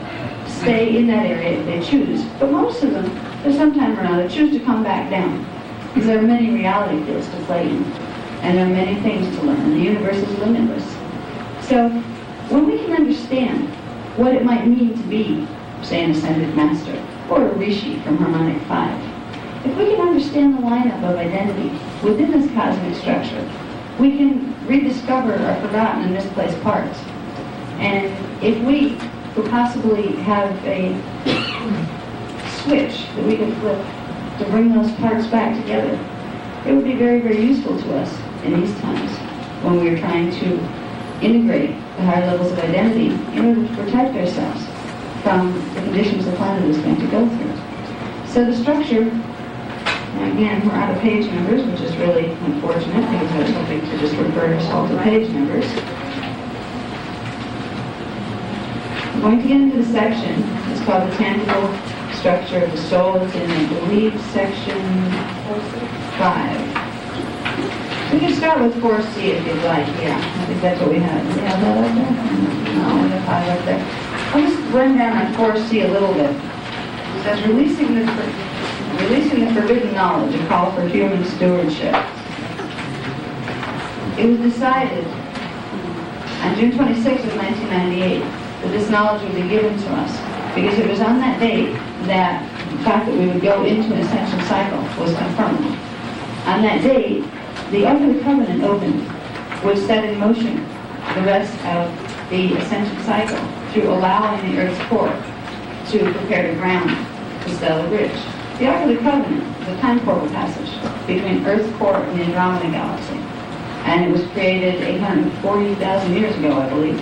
stay in that area if they choose. But most of them, there's some time or another, choose to come back down. Because there are many reality fields to play in. And there are many things to learn. And the universe is limitless. So, when we can understand what it might mean to be, say, an ascended master, or a rishi from Harmonic 5, if we can understand the lineup of identity within this cosmic structure, we can rediscover our forgotten and misplaced parts. And if we could possibly have a switch that we could flip to bring those parts back together, it would be very, very useful to us in these times when we are trying to integrate the higher levels of identity in order to protect ourselves from the conditions the planet is going to go through. So the structure, again, we're out of page numbers, which is really unfortunate because I was hoping to just refer us all to page numbers. I'm going to get into the section. It's called the tangible structure of the soul. It's in, I believe, section 5. We can start with 4C if you'd like. Yeah, I think that's what we have. Do we have that up there? No, we have 5 up there. I'll just run down on 4C a little bit. It says, releasing the forbidden knowledge, a call for human stewardship. It was decided on June 26th of 1998 that this knowledge would be given to us, because it was on that date that the fact that we would go into an ascension cycle was confirmed. On that date, the Ark of the Covenant opened, which set in motion the rest of the ascension cycle through allowing the Earth's core to prepare the ground to settle the bridge. The Ark of the Covenant is a time portal passage between Earth's core and the Andromeda Galaxy. And it was created 840,000 years ago, I believe.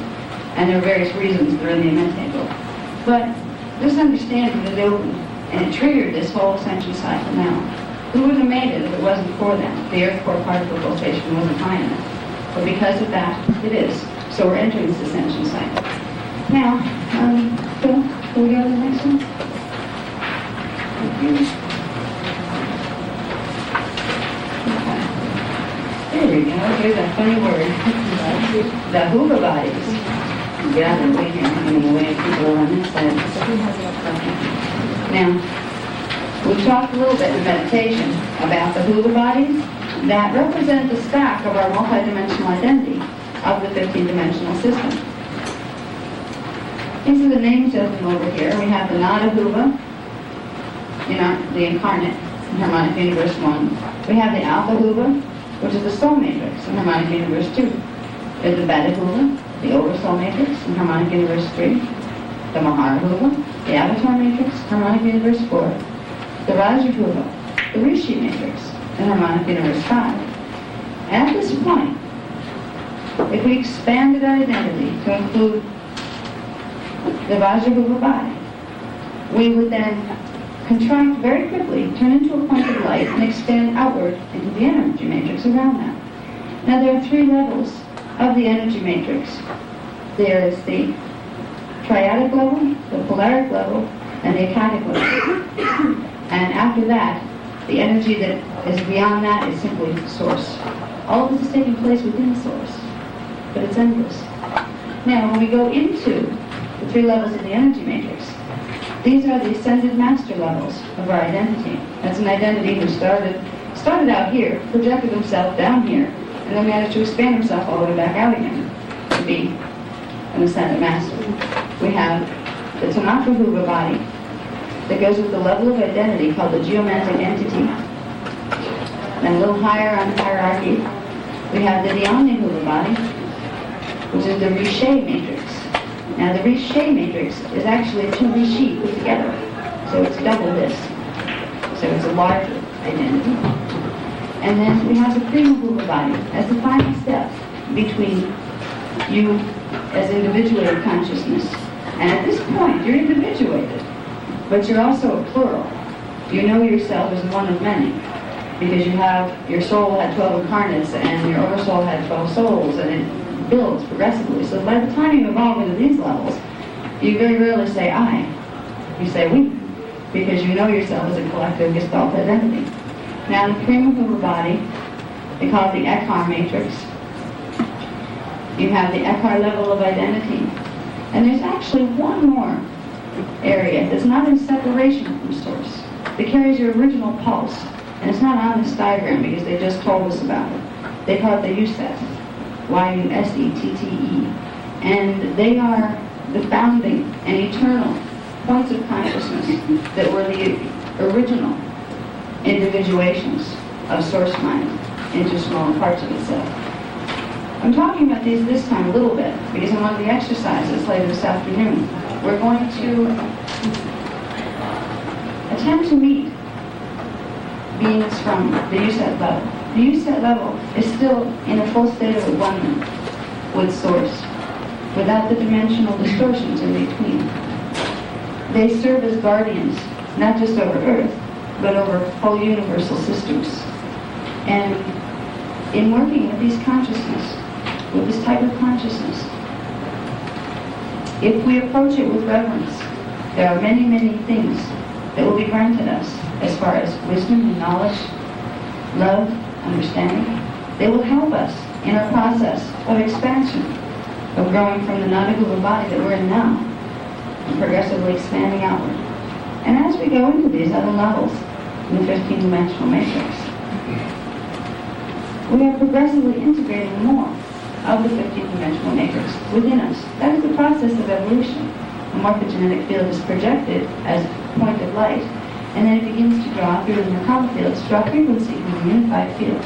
And there are various reasons that are in the Amendment book. But this understanding that it opened, and it triggered this whole ascension cycle now. We wouldn't have made it if it wasn't for that. The Earth core particle pulsation wasn't high enough. But because of that, it is. So we're entering this ascension cycle. Now, Phil, can we go to the next one? Thank you. Okay. There we go. Here's a funny word. The hoover bodies. Get out of the way here. I'm getting away of people on this side. Now, we talked a little bit in meditation about the hoover bodies that represent the stack of our multidimensional identity of the 15-dimensional system. These are the names of them over here. We have the Nada Huva, the incarnate in Harmonic Universe 1. We have the Alpha Huva, which is the soul matrix in Harmonic Universe 2. There's the Beta Huva, the oversoul matrix in Harmonic Universe 3. The Mahara Huva, the Avatar matrix, Harmonic Universe 4. The Raja Huva, the Rishi matrix in Harmonic Universe 5. At this point, if we expanded our identity to include the Vajrahuva body, we would then contract very quickly, turn into a point of light, and expand outward into the energy matrix around that. Now there are 3 levels of the energy matrix. There is the triadic level, the polaric level, and the acatic level. And after that, the energy that is beyond that is simply the source. All of this is taking place within the source, but it's endless. Now, when we go into the 3 levels of the energy matrix, these are the ascended master levels of our identity. That's an identity who started out here, projected himself down here, and then managed to expand himself all the way back out again to be an ascended master. We have the Tanaka Huva body that goes with the level of identity called the geomantic entity. Then a little higher on the hierarchy, we have the Dhyana Huva body, which is the Riche matrix. Now the Riche matrix is actually 2 Rishi put together, so it's double this. So it's a larger identity. And then we have the Prima Huva body as the final step between you as individuated consciousness. And at this point, you're individuated, but you're also a plural. You know yourself as one of many, because your soul had 12 incarnates, and your oversoul had 12 souls, and it builds progressively. So by the time you evolve into these levels, you very rarely say I. You say we, because you know yourself as a collective Gestalt identity. Now the Prima Huva body, they call it the Eckhart matrix. You have the Eckhart level of identity. And there's actually one more area that's not in separation from source, that carries your original pulse. And it's not on this diagram because they just told us about it. They call it the Yuset, Y-U-S-E-T-T-E. And they are the founding and eternal points of consciousness that were the original individuations of source mind into smaller parts of itself. I'm talking about these this time a little bit because in one of the exercises later this afternoon, we're going to attempt to meet beings from the USET level. The USET level is still in a full state of one with source, without the dimensional distortions in between. They serve as guardians, not just over Earth, but over whole universal systems. And in working with these consciousness, with this type of consciousness, if we approach it with reverence, there are many, many things that will be granted us as far as wisdom and knowledge, love, understanding. They will help us in our process of expansion, of growing from the Nada-Huva body that we're in now, and progressively expanding outward. And as we go into these other levels in the 15-dimensional matrix, we are progressively integrating more of the 15-dimensional matrix within us. That is the process of evolution. The morphogenetic field is projected as a point of light, and then it begins to draw through the Merkaba fields, draw frequency from the unified field.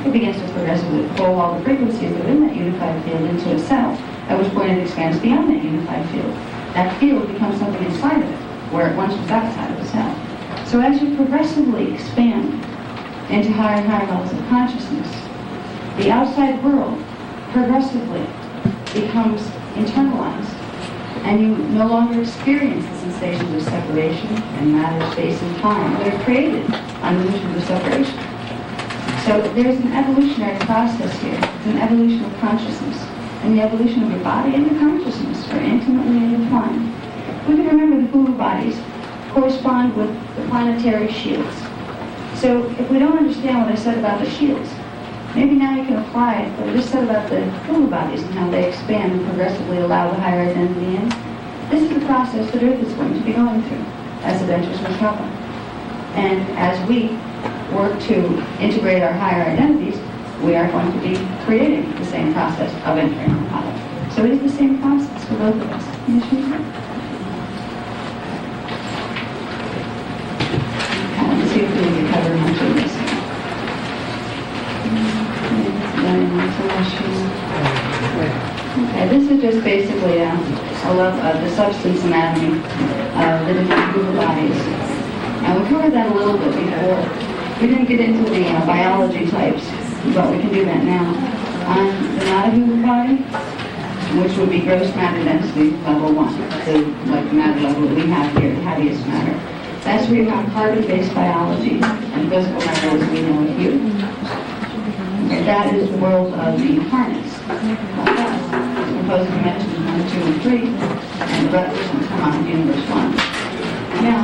it begins to progressively pull all the frequencies that are in that unified field into a cell, at which point it expands beyond that unified field. That field becomes something inside of it, where it once was outside of the cell. So as you progressively expand into higher and higher levels of consciousness, the outside world progressively becomes internalized, and you no longer experience the sensations of separation and matter, space, and time that are created on the mission of separation. So there's an evolutionary process here. It's an evolution of consciousness. And the evolution of your body and your consciousness are intimately intertwined. We can remember the hula bodies correspond with the planetary shields. So if we don't understand what I said about the shields, maybe now you can apply what I just said about the hula bodies and how they expand and progressively allow the higher identity in. This is the process that Earth is going to be going through as it enters Matrapa. And as we work to integrate our higher identities, we are going to be creating the same process of entering Matrapa. So it is the same process for both of us. Let's see if we can cover much of this. Okay, this is just basically a look of the substance anatomy of the different group of bodies. And we covered that a little bit before. We didn't get into the biology types, but we can do that now. On the Nada body, which would be gross matter density level 1, so like the matter level that we have here, the heaviest matter. That's where you have carbon-based biology and physical matter as we know it here. And that is the world of the incarnates, composed of dimensions 1, 2, and 3, and the represents common universe 1. Now,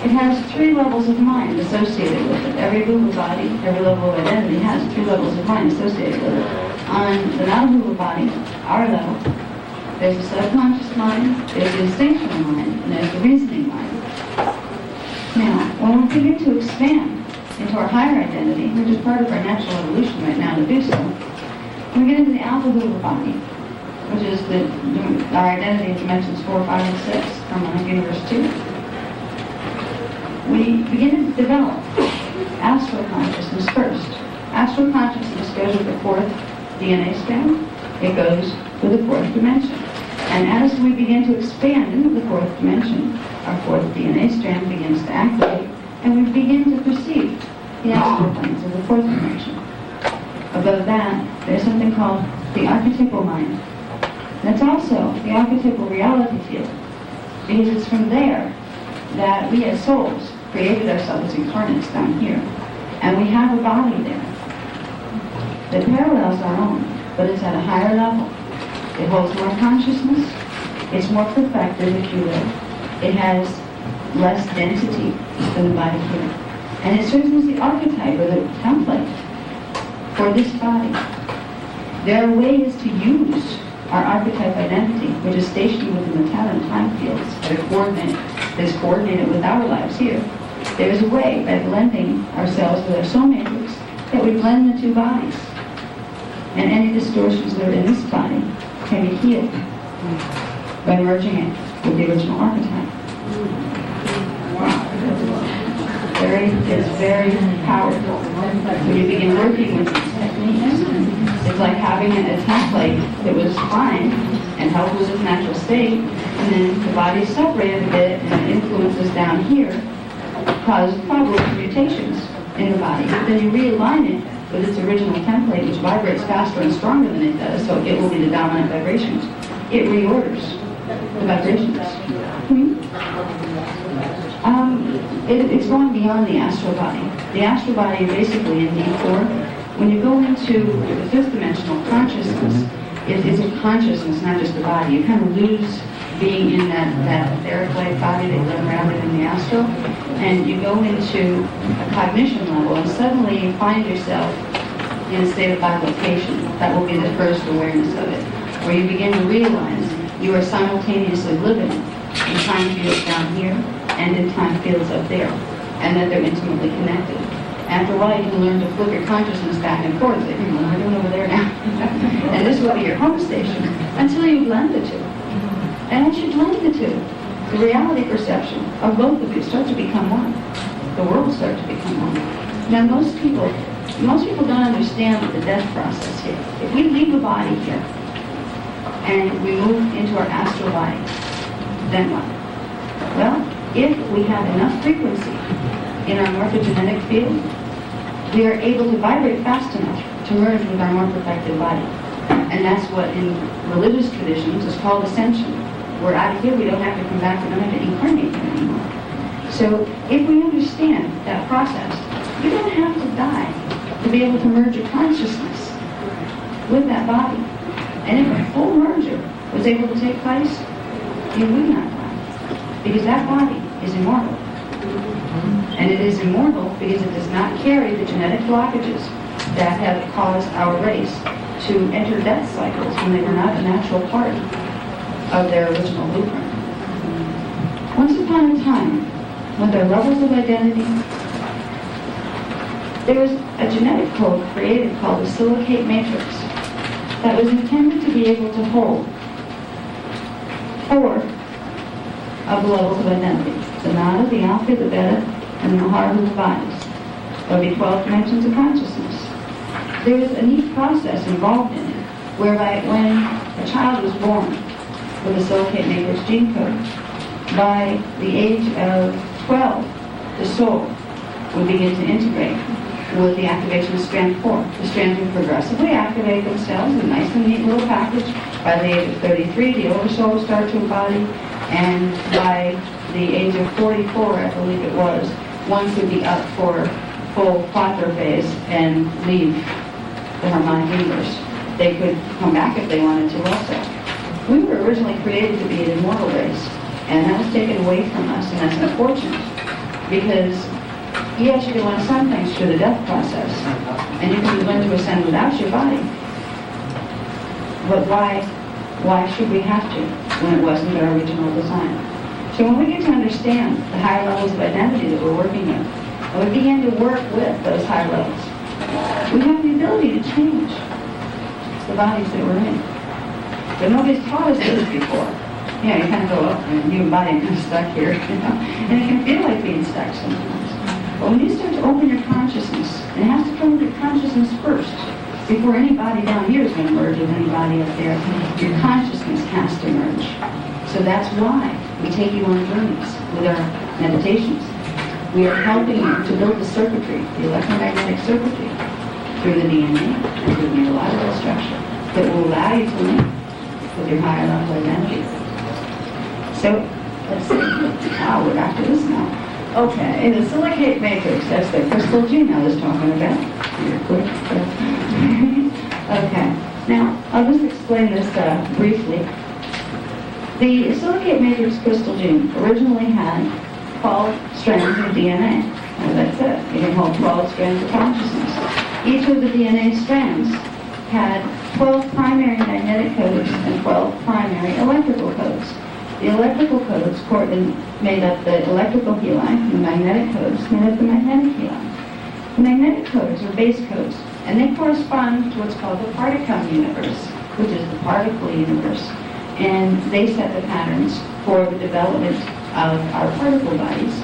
it has 3 levels of mind associated with it. Every Hula body, every level of identity has 3 levels of mind associated with it. On the non-Hula body, our level, there's a subconscious mind, there's the instinctual mind, and there's the reasoning mind. Now, when we begin to expand into our higher identity, which is part of our natural evolution right now to do so, when we get into the Alpha Hula body, which is our identity of dimensions 4, 5, and 6 from Universe 2, we begin to develop astral consciousness first. Astral consciousness goes with the 4th DNA strand. It goes with the 4th dimension. And as we begin to expand into the 4th dimension, our 4th DNA strand begins to activate, and we begin to perceive the astral planes of the 4th dimension. Above that, there's something called the archetypal mind. That's also the archetypal reality field, because it's from there that we as souls created ourselves as incarnates down here. And we have a body there that parallels our own, but it's at a higher level. It holds more consciousness. It's more perfected, if you will. It has less density than the body here. And it serves as the archetype or the template for this body. There are ways to use our archetype identity, which is stationed within the talent time fields that is coordinated with our lives here. There is a way, by blending ourselves with our soul matrix, that we blend the 2 bodies. And any distortions that are in this body can be healed by merging it with the original archetype. It's very powerful. When you begin working with these techniques, it's like having a template that was fine and held with its natural state, and then the body's separated a bit, and influences down here cause problems, mutations in the body. But then you realign it with its original template, which vibrates faster and stronger than it does, so it will be the dominant vibrations. It reorders the vibrations. It's going beyond the astral body. The astral body is basically in D4. When you go into the 5th dimensional consciousness, it's a consciousness, not just the body. You kind of lose being in that etheric-like body that you run around in the astral, and you go into a cognition level, and suddenly you find yourself in a state of bilocation. That will be the first awareness of it, where you begin to realize you are simultaneously living in time fields down here and in time fields up there, and that they're intimately connected. After a while, you can learn to flip your consciousness back and forth. Like, what am I doing over there now? And this will be your home station until you blend the 2. And once you blend the 2, the reality perception of both of you start to become one. The world starts to become one. Now, most people most people don't understand the death process here. If we leave the body here and we move into our astral body, then what? Well, if we have enough frequency in our morphogenetic field, we are able to vibrate fast enough to merge with our more perfected body. And that's what in religious traditions is called ascension. We're out of here, we don't have to come back, we don't have to incarnate here anymore. So if we understand that process, you don't have to die to be able to merge your consciousness with that body. And if a full merger was able to take place, you would not die. Because that body is immortal. And it is immortal because it does not carry the genetic blockages that have caused our race to enter death cycles when they were not a natural part of their original blueprint. Once upon a time, with their levels of identity, there was a genetic code created called the silicate matrix that was intended to be able to hold 4 of the levels of identity: the nada, the alpha, the beta, and the mahara of the bodies. There will be 12 dimensions of consciousness. There is a neat process involved in it, whereby when a child is born with a silicate matrix gene code, by the age of 12, the soul will begin to integrate with the activation of strand 4. The strands will progressively activate themselves in a nice and neat little package. By the age of 33, the older soul will start to embody, and by the age of 44, I believe it was, one could be up for full quattro phase and leave the harmonic universe. They could come back if they wanted to also. We were originally created to be an immortal race, and that was taken away from us, and that's unfortunate, because yes, you can learn some things through the death process, and you can learn to ascend without your body, but why should we have to when it wasn't our original design? So when we get to understand the higher levels of identity that we're working with, and we begin to work with those higher levels, we have the ability to change the bodies that we're in. But nobody's taught us this before. You kind of go up and your body kind of stuck here, and it can feel like being stuck sometimes. But when you start to open your consciousness, and it has to come with your consciousness first, before anybody down here is going to merge with anybody up there, your consciousness has to merge. So that's why we take you on journeys with our meditations. We are helping you to build the circuitry, the electromagnetic circuitry, through the DNA and through the neurological structure that will allow you to link with your higher level identity. So, let's see. We're back to this now. Okay, the silicate matrix, that's the crystal gene I was talking about. Here, quick. Okay, now, I'll just explain this briefly. The silicate matrix crystal gene originally had 12 strands of DNA. As I said, you can hold 12 strands of consciousness. Each of the DNA strands had 12 primary magnetic codes and 12 primary electrical codes. The electrical codes made up the electrical heli, the magnetic codes made up the magnetic heli. The magnetic codes are base codes, and they correspond to what's called the particle universe, which is the particle universe. And they set the patterns for the development of our particle bodies.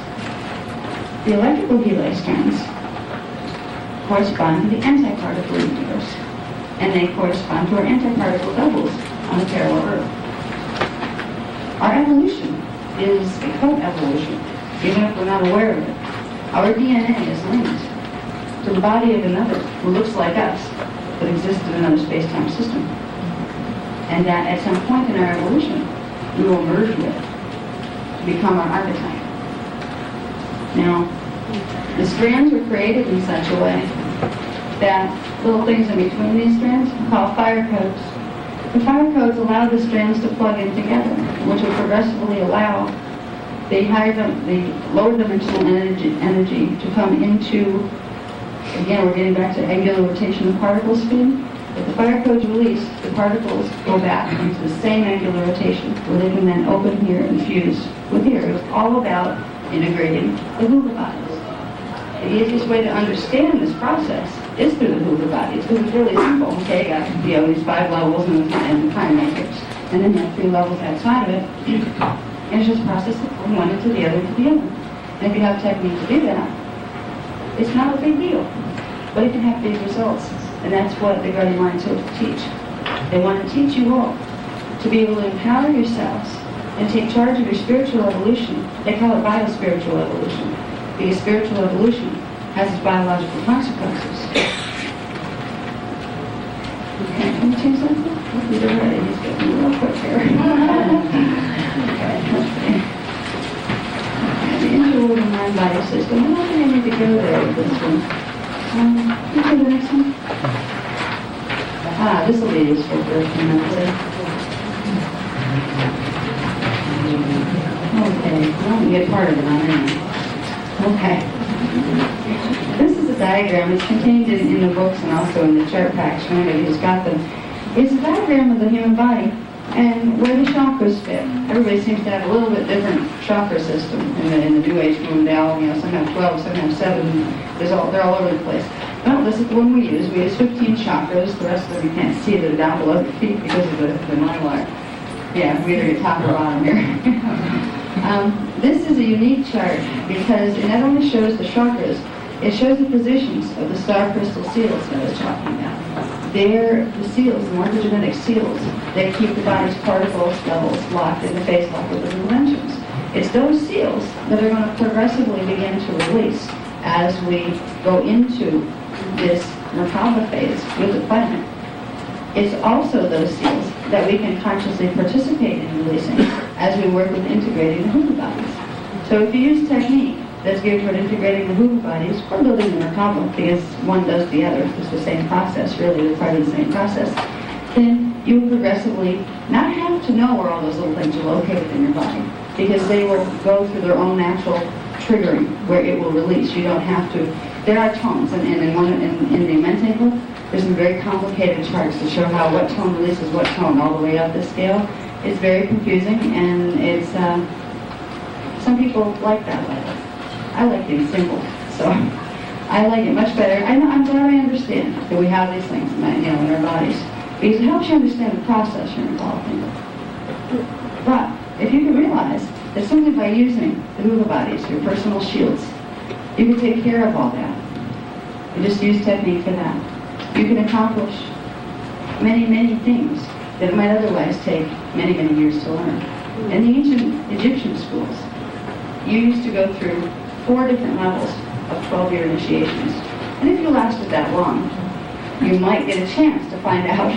The electrical heli strands correspond to the antiparticle universe, and they correspond to our antiparticle doubles on the parallel Earth. Our evolution is a co-evolution, even if we're not aware of it. Our DNA is linked to the body of another who looks like us, but exists in another space-time system. And that at some point in our evolution, we will merge with to become our archetype. Now, the strands were created in such a way that little things in between these strands are called fire codes. The fire codes allow the strands to plug in together, which will progressively allow the lower dimensional energy to come into, again, we're getting back to angular rotation of particle speed. If the fire codes release, the particles go back into the same angular rotation, where they can then open here and fuse with here. It's all about integrating the hula bodies. The easiest way to understand this process is through the hula bodies, because it's really simple. Okay, you got these 5 levels in the time matrix, and then you have 3 levels outside of it, and it's just a process from one into the other to the other. And if you have technique to do that, it's not a big deal. but it can have big results. And that's what the guardian minds hope to teach. They want to teach you all to be able to empower yourselves and take charge of your spiritual evolution. They call it biospiritual evolution, because spiritual evolution has its biological consequences. Okay, can you change something? He's already, he's getting real quick here. Okay. The interwoven mind-body system. I don't think I need to go there with this one. Can you take the next one? This will be useful for a few minutes. Okay, well, we get part of it on anyway. Okay. This is a diagram. It's contained in the books and also in the chart packs for anybody who's got them. It's a diagram of the human body and where the chakras fit. Everybody seems to have a little bit different chakra system in the New Age movement. They all, some have 12, some have 7. They're all over the place. Well, this is the one we use. We use 15 chakras. The rest of them you can't see. They're down below your feet because of the mylar. Yeah, we either get top or bottom here. This is a unique chart because it not only shows the chakras, it shows the positions of the star crystal seals that I was talking about. They're the seals, the morphogenetic seals, that keep the body's particles levels locked in the phase lock of the dimensions. It's those seals that are going to progressively begin to release as we go into this Merkaba phase with the planet. It's also those seals that we can consciously participate in releasing as we work with integrating the human bodies. So if you use technique that's geared toward integrating the human bodies or building the Merkaba, because one does the other, it's the same process, really, they're part of the same process, then you will progressively not have to know where all those little things are located in your body, because they will go through their own natural triggering where it will release. You don't have to. There are tones, and in the Mente book, there's some very complicated charts to show how what tone releases what tone all the way up the scale. It's very confusing, and it's some people like that level. I like things simple, so I like it much better. I'm glad I understand that we have these things, in our bodies, because it helps you understand the process you're involved in. But if you can realize that simply by using the hula bodies, your personal shields, you can take care of all that. You just use technique for that. You can accomplish many, many things that might otherwise take many, many years to learn. In the ancient Egyptian schools, you used to go through 4 different levels of 12-year initiations. And if you lasted that long, you might get a chance to find out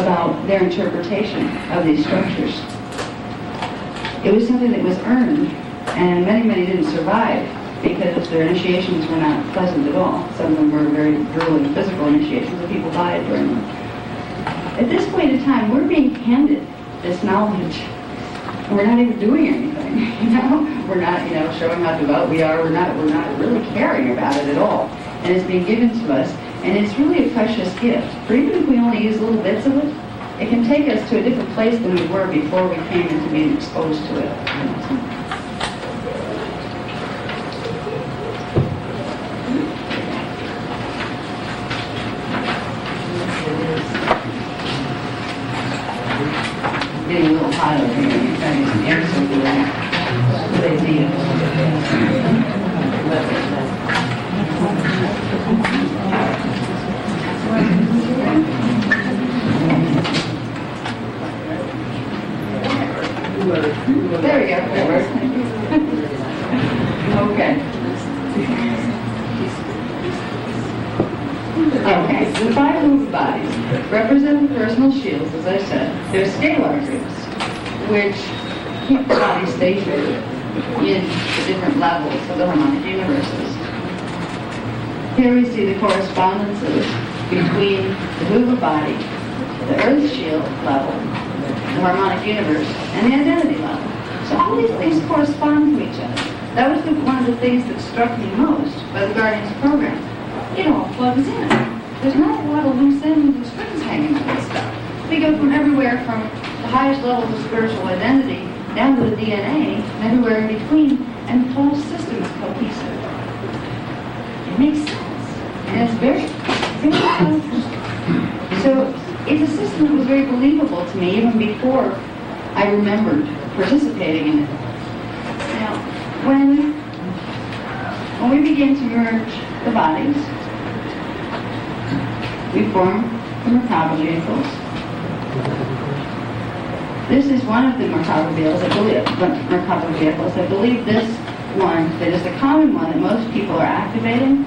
about their interpretation of these structures. It was something that was earned, and many, many didn't survive because their initiations were not pleasant at all. Some of them were very grueling physical initiations, and people died during them. At this point in time, we're being handed this knowledge. We're not even doing anything, We're not, showing how devout we are. We're not really caring about it at all. And it's being given to us, and it's really a precious gift. For even if we only use little bits of it, it can take us to a different place than we were before we came into being exposed to it. Getting a little hot over here. You're trying to get some air circulating. Good idea. There we go. That works. Okay. Okay, the 5 moving bodies represent the personal shields, as I said. They're scalar groups, which keep the body stationary in the different levels of the harmonic universes. Here we see the correspondences between the hula body, the earth shield level, the harmonic universe, and the identity level. So all these things correspond to each other. That was one of the things that struck me most by the Guardians program. It all plugs in. There's not a lot of loose ends and strings hanging on this stuff. We go from everywhere from the highest levels of spiritual identity down to the DNA and everywhere in between, and the whole system is cohesive. It makes sense. And it's very, very powerful. So it's a system that was very believable to me even before I remembered participating in it. Now, when we begin to merge the bodies, we form the Merkaba vehicles. This is one of the Merkaba vehicles, I believe this one, that is the common one that most people are activating,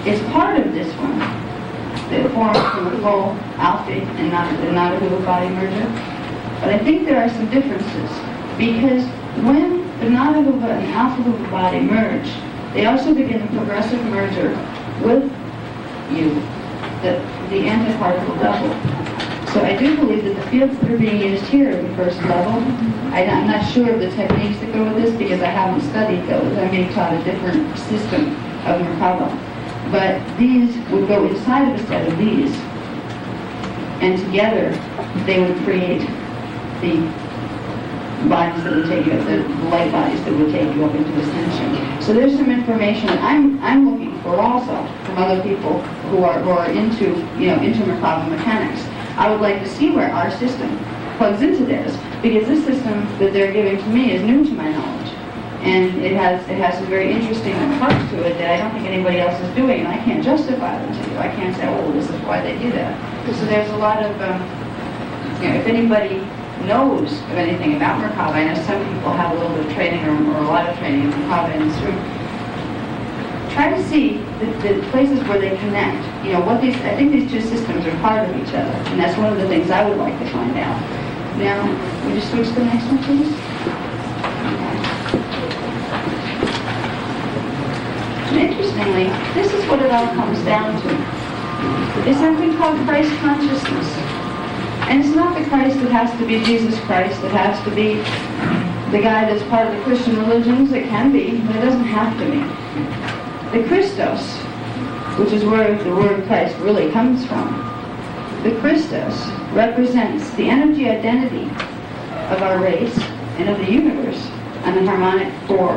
is part of this one that forms from the full alpha and the Nada-Huba body merger. But I think there are some differences, because when the Nada-Huba and Alpha-Huba body merge, they also begin a progressive merger with you, the antiparticle level. So I do believe that the fields that are being used here at the first level, I'm not sure of the techniques that go with this because I haven't studied those. I'm being taught a different system of Merkaba. But these would go inside of a set of these, and together they would create the bodies that would take you up, the light bodies that would take you up into ascension. So there's some information that I'm looking for also from other people who are into Merkaba mechanics. I would like to see where our system plugs into theirs, because this system that they're giving to me is new to my knowledge. And it has some very interesting parts to it that I don't think anybody else is doing, and I can't justify them to you. I can't say, oh, this is why they do that. So there's a lot of, if anybody knows of anything about Merkaba, I know some people have a little bit of training or a lot of training in Merkaba in this room. Try to see the places where they connect. I think these two systems are part of each other, and that's one of the things I would like to find out. Now, would you switch to the next one, please? And interestingly, this is what it all comes down to. It's something called Christ consciousness. And it's not the Christ that has to be Jesus Christ, that has to be the guy that's part of the Christian religions. It can be, but it doesn't have to be. The Christos, which is where the word Christ really comes from, the Christos represents the energy identity of our race and of the universe on the harmonic 4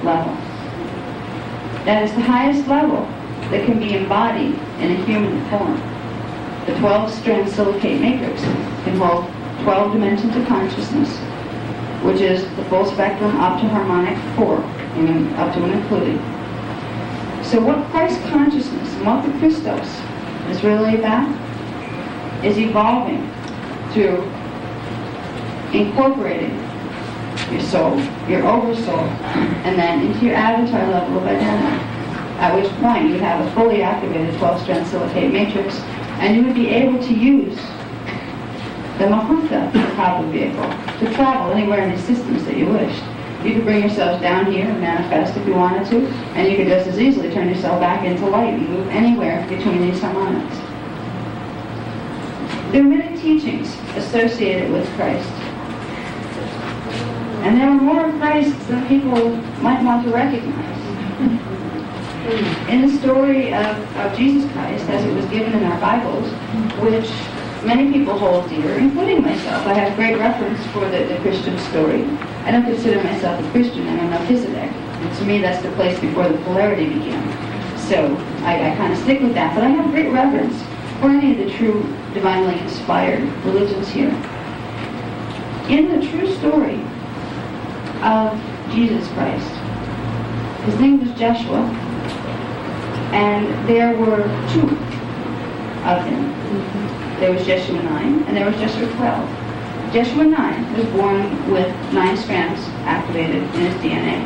level. That is the highest level that can be embodied in a human form. The 12-strand silicate matrix can hold 12 dimensions of consciousness, which is the full spectrum up to harmonic 4, up to and including. So what Christ consciousness and what the Christos is really about is evolving through incorporating your soul, your oversoul, and then into your avatar level of identity, at which point you would have a fully activated 12-strand silicate matrix, and you would be able to use the Mahanta Merkaba vehicle to travel anywhere in the systems that you wished. You could bring yourselves down here and manifest if you wanted to, and you could just as easily turn yourself back into light and move anywhere between these harmonics. There are many teachings associated with Christ. And there are more Christs than people might want to recognize. In the story of Jesus Christ, as it was given in our Bibles, which many people hold dear, including myself. I have great reference for the Christian story. I don't consider myself a Christian, I'm a Melchizedek. And to me, that's the place before the polarity began. So I kind of stick with that. But I have great reverence for any of the true divinely inspired religions here. In the true story of Jesus Christ, his name was Joshua, and there were 2 of him. There was Jeshua 9, and there was Jeshua 12. Jeshua 9 was born with 9 strands activated in his DNA.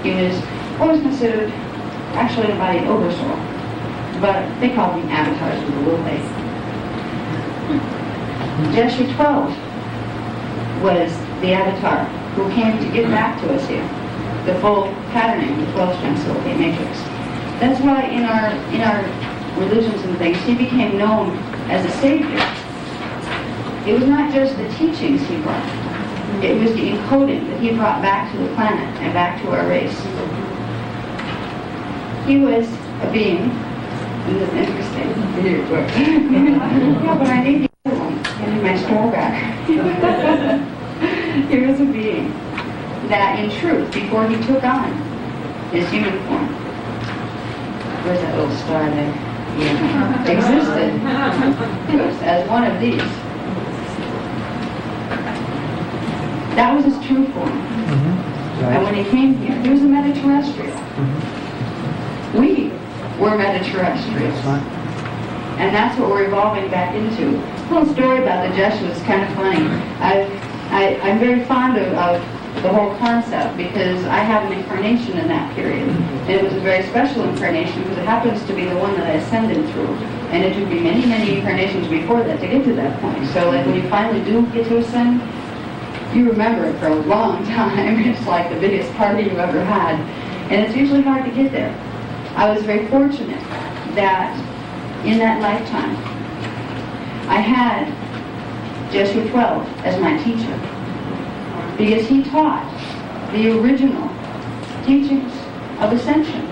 He was what was considered actually an embodied oversoul, but they called them avatars with a little a. Jeshua 12 was the avatar who came to give back to us here the full patterning of the 12-strand silicate matrix. That's why in our religions and things, he became known as a savior. It was not just the teachings he brought. It was the encoding that he brought back to the planet and back to our race. He was a being. This is interesting. Yeah, but I need the other one. I need my scroll back. He was a being that, in truth, before he took on his human form, where's that little star there? Yeah. Existed as one of these. That was his true form. Mm-hmm. Right. And when he came here, he was a Meta-terrestrial. Mm-hmm. We were Meta-terrestrials. And that's what we're evolving back into. A little story about the Jesuits is kind of funny. I'm very fond of the whole concept because I had an incarnation in that period. And it was a very special incarnation because it happens to be the one that I ascended through. And it took me many, many incarnations before that to get to that point. So like when you finally do get to ascend, you remember it for a long time. It's like the biggest party you ever had. And it's usually hard to get there. I was very fortunate that in that lifetime, I had Jesuit 12 as my teacher because he taught the original teachings of ascension,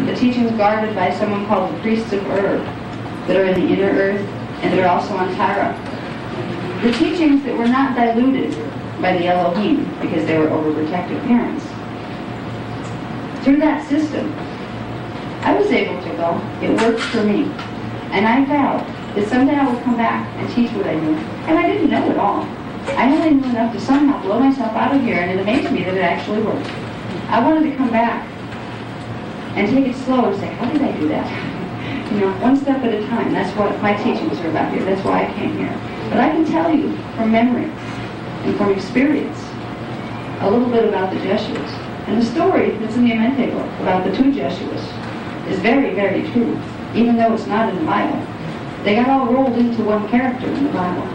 the teachings guarded by someone called the priests of Ur that are in the inner earth and that are also on Tyra. The teachings that were not diluted by the Elohim because they were overprotective parents. Through that system, I was able to go. It worked for me. And I vowed that someday I would come back and teach what I knew. And I didn't know it all. I only knew enough to somehow blow myself out of here, and it amazed me that it actually worked. I wanted to come back and take it slow and say, how did I do that? One step at a time. That's what my teachings are about here. That's why I came here. But I can tell you from memory and from experience a little bit about the Jesuits. And the story that's in the Amente book about the two Jesuits is very, very true, even though it's not in the Bible. They got all rolled into one character in the Bible.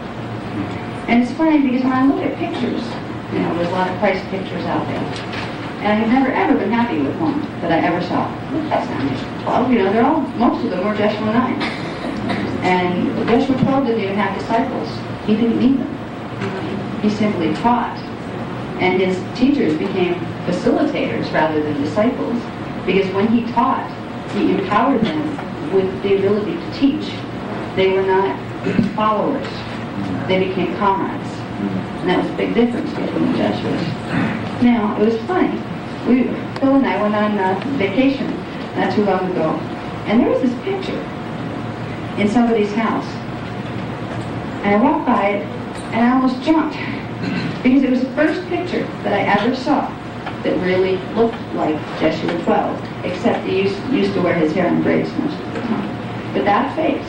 And it's funny because when I look at pictures, there's a lot of Christ pictures out there. And I have never, ever been happy with one that I ever saw. That's not me. Well, most of them were Joshua 9. And Joshua 12 didn't even have disciples. He didn't need them. He simply taught. And his teachers became facilitators rather than disciples. Because when he taught, he empowered them with the ability to teach. They were not followers. They became comrades. And that was a big difference between the Jesuits. Now, it was funny. Phil and I went on vacation not too long ago. And there was this picture in somebody's house. And I walked by it, and I almost jumped. Because it was the first picture that I ever saw that really looked like Joshua 12, except he used to wear his hair in braids most of the time. But that face,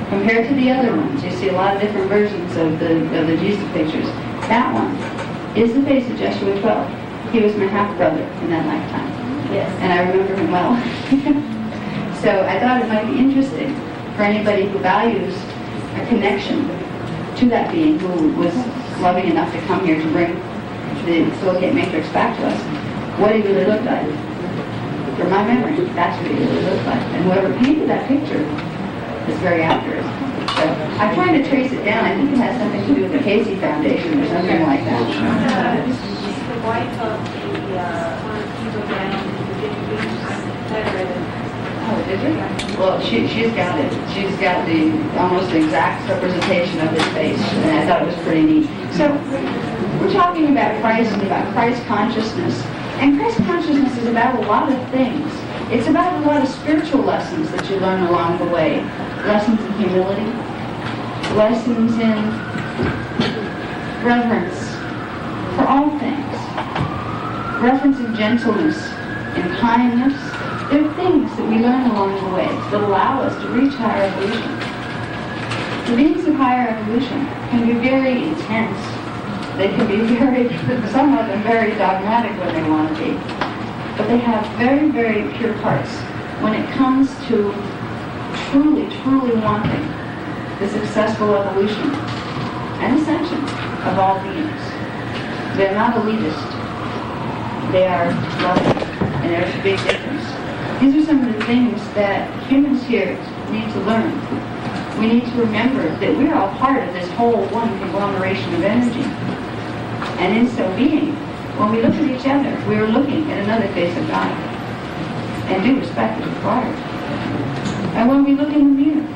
compared to the other ones, you see a lot of different versions of the Jesus pictures. That one is the face of Joshua 12. He was my half-brother in that lifetime. Yes. And I remember him well. So I thought it might be interesting for anybody who values a connection to that being who was loving enough to come here to bring the silicate matrix back to us, what he really looked like. From my memory, that's what he really looked like. And whoever painted that picture is very accurate. So I'm trying to trace it down. I think it has something to do with the Casey Foundation or something like that.
The wife of one of the people down in
Oh, did you? Well, she's got it. She's got the almost exact representation of his face, and I thought it was pretty neat. So we're talking about Christ and about Christ consciousness. And Christ consciousness is about a lot of things. It's about a lot of spiritual lessons that you learn along the way. Lessons in humility, lessons in reverence for all things, reverence in gentleness, in kindness. There are things that we learn along the way that allow us to reach higher evolution. The beings of higher evolution can be very intense. They can be some of them very dogmatic when they want to be. But they have very, very pure hearts when it comes to truly, truly wanting the successful evolution and ascension of all beings. They're not elitist. They are loving, and there's a big difference. These are some of the things that humans here need to learn. We need to remember that we're all part of this whole one conglomeration of energy. And in so being, when we look at each other, we are looking at another face of God. And due respect is required. And when we look in the mirror,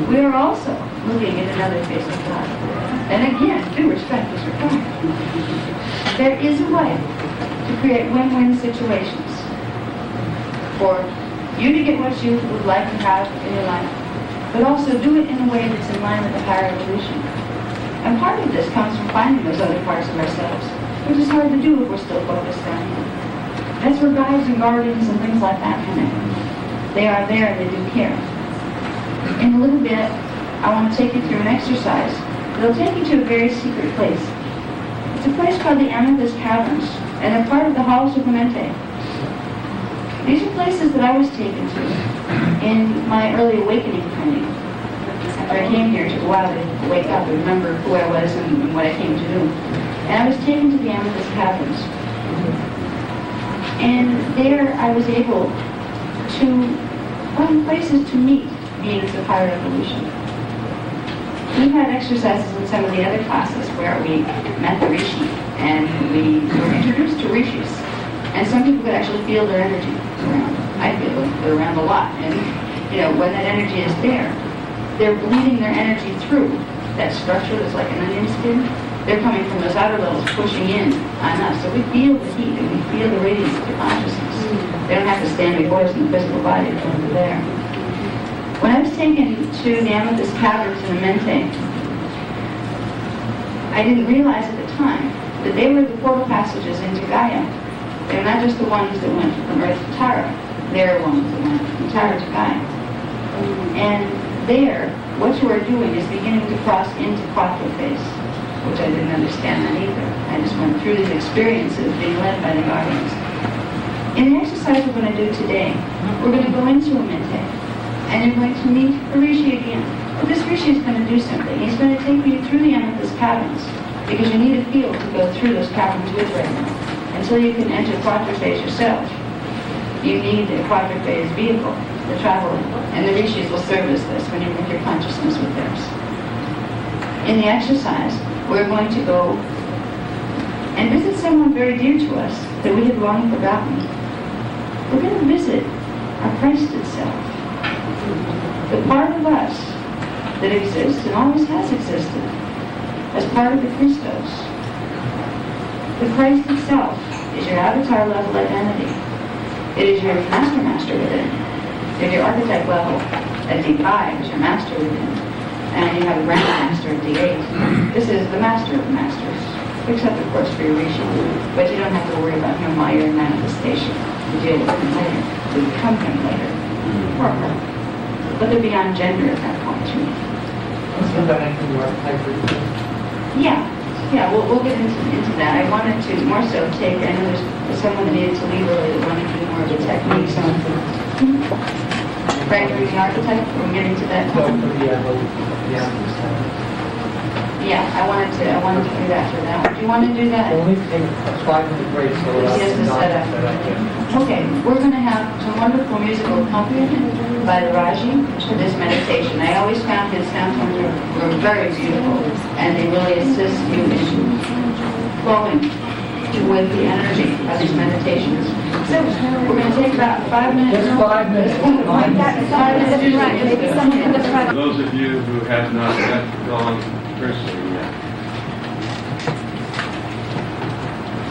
we are also looking at another face of God. And again, due respect is required. There is a way to create win-win situations for you to get what you would like to have in your life, but also do it in a way that's in line with the higher evolution. And part of this comes from finding those other parts of ourselves, which is hard to do if we're still focused down here. That's where guides and guardians and things like that come in. They are there and they do care. In a little bit, I want to take you through an exercise. It'll take you to a very secret place. It's a place called the Amethyst Caverns, and they're part of the Halls of the Mente. These are places that I was taken to in my early awakening training. After I came here, it took a while to wake up and remember who I was and what I came to do. And I was taken to the Amethyst Caverns. And there I was able to find places to meet beings of higher evolution. We had exercises in some of the other classes where we met the Rishi and we were introduced to Rishis. And some people could actually feel their energy around. I feel they're around a lot. And, when that energy is there, they're bleeding their energy through that structure that's like an onion skin. They're coming from those outer levels, pushing in on us. So we feel the heat and we feel the radiance of their consciousness. They don't have to stand before us in the physical body, they're over there. When I was taken to the Amethyst Caverns in the Mente, I didn't realize at the time that they were the portal passages into Gaia. They're not just the ones that went from Earth to Tara. They're the ones that went from Tara to Gaia. And there, what you are doing is beginning to cross into quattro phase, which I didn't understand that either. I just went through these experiences being led by the guardians. In the exercise we're going to do today, we're going to go into a Mente, and you're going to meet a Rishi again. But this Rishi is going to do something. He's going to take you through the Amethyst Caverns, because you need a field to go through those caverns with right now. Until you can enter quattro phase yourself, you need a quattro phase vehicle to travel in. And the Rishis will service this when you link your consciousness with theirs. In the exercise, we're going to go and visit someone very dear to us that we had long forgotten. We're going to visit our Christ itself. The part of us that exists and always has existed as part of the Christos. The Christ itself is your avatar level identity. It is your master within. It's your archetype level at D5 is your master within. And you have a grandmaster at D8. This is the master of masters. Except, of course, for your Rishi. But you don't have to worry about him while you're in manifestation. You deal with him later. You become him later. Or her. But they're beyond gender at that point, too.
So that I can work hybrid.
Yeah, we'll get into that. I wanted to more so take, I know there's someone that needed to leave early that wanted to do more of the techniques on rendering the archetype. We're getting to that. Yeah, I wanted to do that for that. Do you want to do that?
Only take a 5-minute break so that
Yes, the setup. Okay, we're going to have some wonderful musical accompaniment by the Raji for this meditation. I always found his sound tones were very beautiful, and they really assist you in flowing with the energy of these meditations. So we're going to take about 5 minutes.
Just 5 minutes.
5 minutes. Right. Maybe someone in the front.
For those of you who have not yet gone personally yet,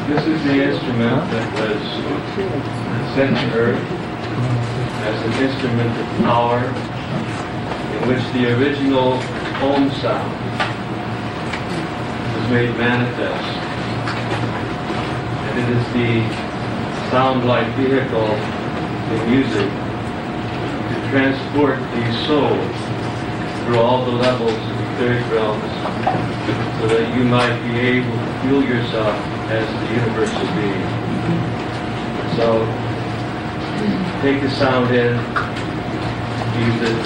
this is the instrument that was sent to Earth as an instrument of power in which the original Om sound was made manifest. And it is the sound-like vehicle in music to transport the soul through all the levels of the third realms so that you might be able to feel yourself as the universal being. So, take the sound in, use it,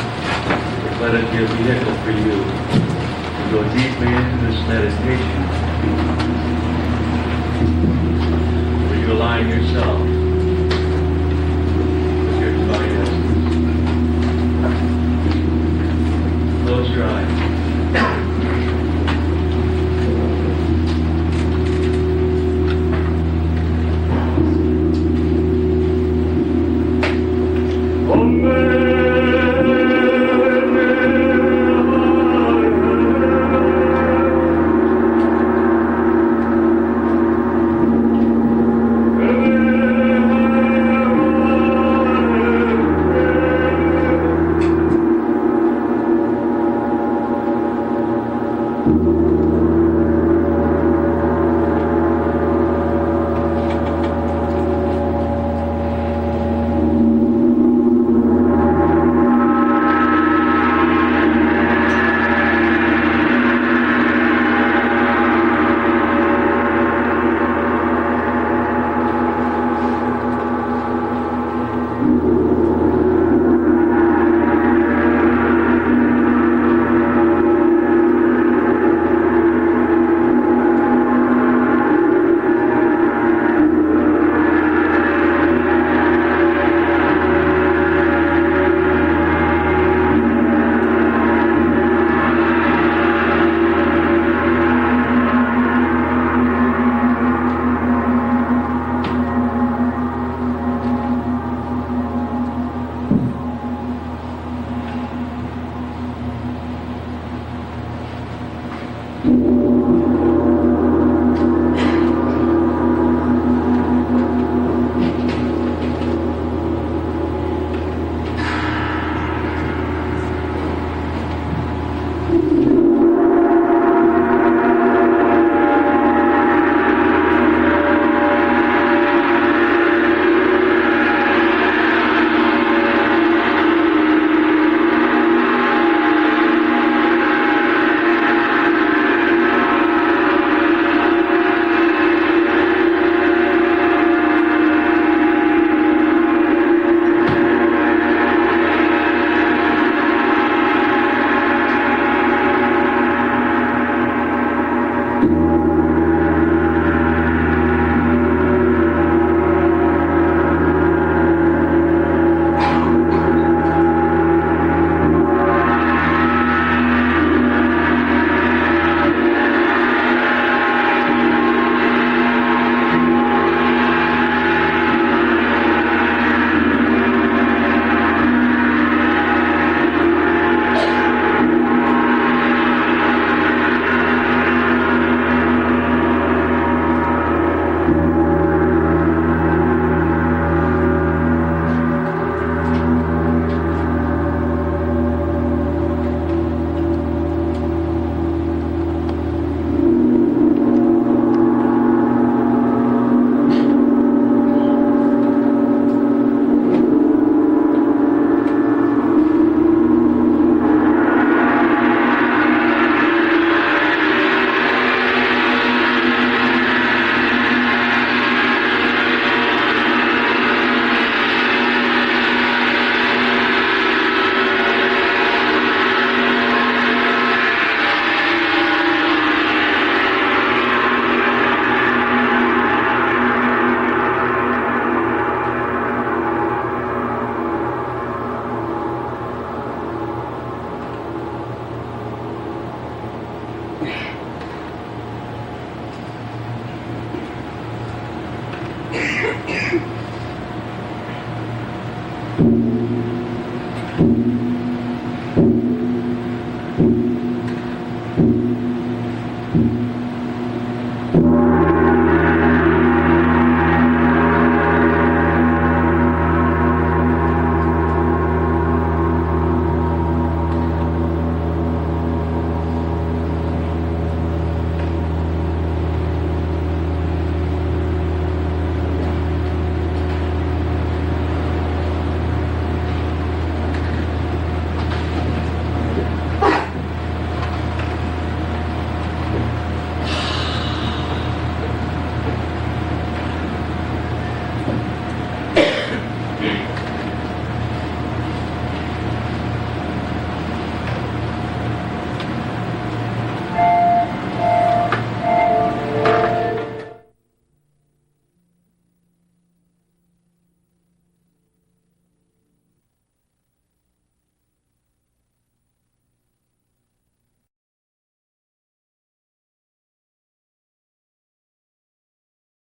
let it be a vehicle for you to go deeply into this meditation where you align yourself